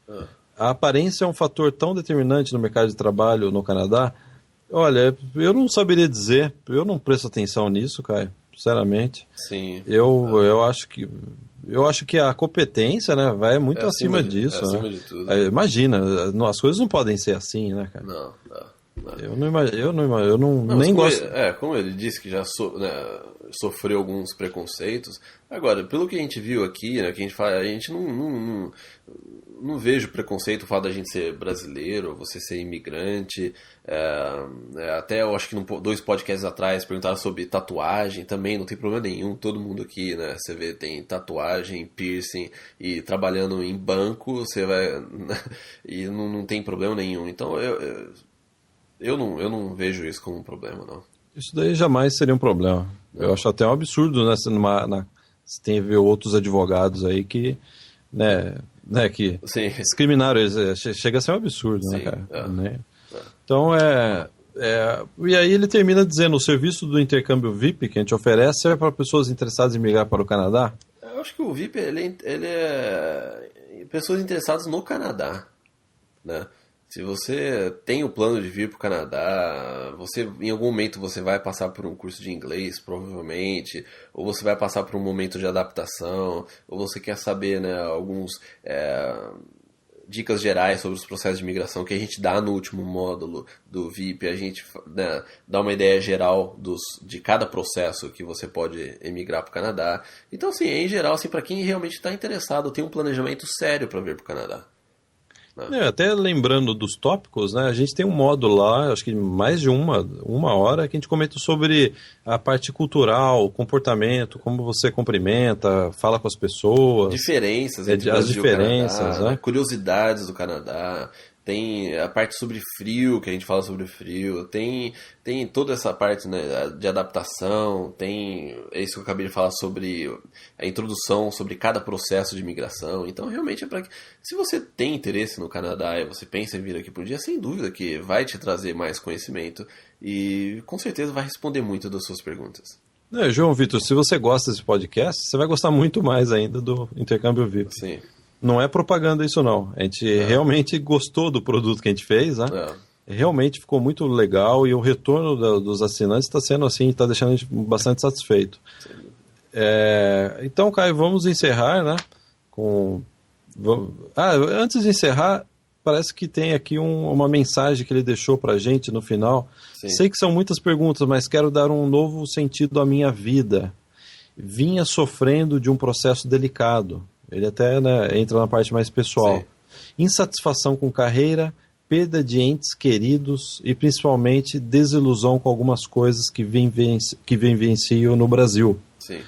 A aparência é um fator tão determinante no mercado de trabalho no Canadá? Olha, eu não saberia dizer, eu não presto atenção nisso, Caio, sinceramente. Sim. Eu acho que a competência, né, vai muito acima disso, acima né? de tudo. Imagina, as coisas não podem ser assim, né, cara? Não. Eu nem gosto. Como ele disse que já sofreu alguns preconceitos. Agora, pelo que a gente viu aqui, né, que a gente fala, a gente não vejo preconceito o fato da gente ser brasileiro, você ser imigrante. Até eu acho que 2 podcasts atrás perguntaram sobre tatuagem, também não tem problema nenhum. Todo mundo aqui, né, você vê, tem tatuagem, piercing, e trabalhando em banco, você vai e não tem problema nenhum. Então eu não vejo isso como um problema, não. Isso daí jamais seria um problema. Não. Eu acho até um absurdo, né? Você tem ver outros advogados aí que, né, que Sim. discriminaram eles. Chega a ser um absurdo, Sim, né, cara? Né? Então, e aí ele termina dizendo, o serviço do intercâmbio VIP que a gente oferece serve para pessoas interessadas em migrar para o Canadá? Eu acho que o VIP, ele é pessoas interessadas no Canadá, né? Se você tem o plano de vir para o Canadá, em algum momento você vai passar por um curso de inglês, provavelmente, ou você vai passar por um momento de adaptação, ou você quer saber, né, alguns dicas gerais sobre os processos de imigração que a gente dá no último módulo do VIP, a gente, né, dá uma ideia geral de cada processo que você pode emigrar para o Canadá. Então, assim, em geral, assim, para quem realmente está interessado, tem um planejamento sério para vir para o Canadá. Até lembrando dos tópicos, né? A gente tem um módulo lá, acho que mais de uma hora, que a gente comenta sobre a parte cultural, comportamento, como você cumprimenta, fala com as pessoas. Diferenças entre as diferenças, Canadá, né? Curiosidades do Canadá. Tem a parte sobre frio, que a gente fala sobre frio. Tem toda essa parte, né, de adaptação. Tem isso que eu acabei de falar sobre a introdução, sobre cada processo de imigração. Então, realmente, se você tem interesse no Canadá e você pensa em vir aqui por dia, sem dúvida que vai te trazer mais conhecimento e, com certeza, vai responder muito das suas perguntas. João Vitor, se você gosta desse podcast, você vai gostar muito mais ainda do Intercâmbio VIP. Sim. Não é propaganda isso não. A gente realmente gostou do produto que a gente fez, né? Realmente ficou muito legal e o retorno dos assinantes está sendo assim, está deixando a gente bastante satisfeito. Então, Caio, vamos encerrar, né? Antes de encerrar, parece que tem aqui uma mensagem que ele deixou para a gente no final. Sim. Sei que são muitas perguntas, mas quero dar um novo sentido à minha vida. Vinha sofrendo de um processo delicado. Ele até, né, entra na parte mais pessoal. Sim. Insatisfação com carreira, perda de entes queridos e principalmente desilusão com algumas coisas que vivencio no Brasil. Sim.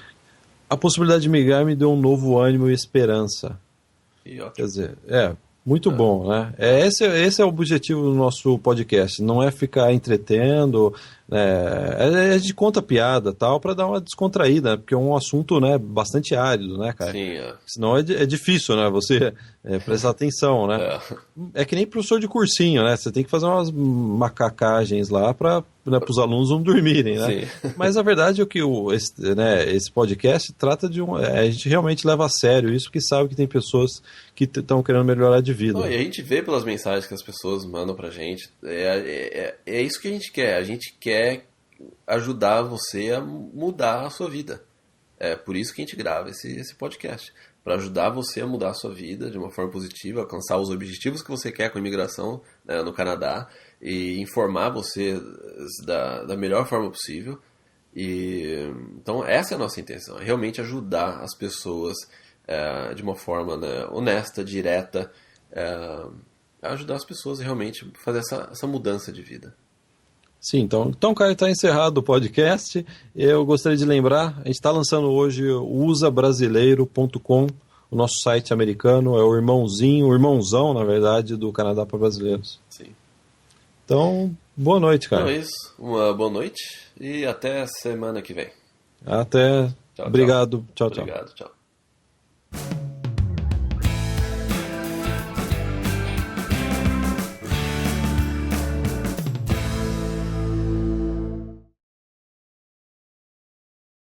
A possibilidade de migrar me deu um novo ânimo e esperança. Quer dizer, muito bom, né? Esse é o objetivo do nosso podcast, não é ficar entretendo, é de conta piada tal, para dar uma descontraída, né? Porque é um assunto, né, bastante árido, né, cara? Sim, Senão é difícil, né, você prestar atenção, né? É que nem professor de cursinho, né? Você tem que fazer umas macacagens lá para os alunos não dormirem, né? Sim. Mas a verdade é que esse podcast trata de a gente realmente leva a sério isso, porque sabe que tem pessoas que estão querendo melhorar de vida. E a gente vê pelas mensagens que as pessoas mandam pra gente, é isso que a gente quer. A gente quer ajudar você a mudar a sua vida. É por isso que a gente grava esse podcast. Para ajudar você a mudar a sua vida de uma forma positiva, alcançar os objetivos que você quer com a imigração, né, no Canadá, e informar você da melhor forma possível. Então essa é a nossa intenção, é realmente ajudar as pessoas de uma forma, né, honesta, direta, ajudar as pessoas a realmente fazer essa mudança de vida. Sim, então Caio, está encerrado o podcast. Eu gostaria de lembrar, a gente está lançando hoje o usabrasileiro.com, o nosso site americano, é o irmãozão, na verdade, do Canadá para brasileiros. Sim. Então, boa noite, Caio. Então é isso, uma boa noite e até semana que vem. Até. Tchau, Obrigado. Tchau. Obrigado, tchau.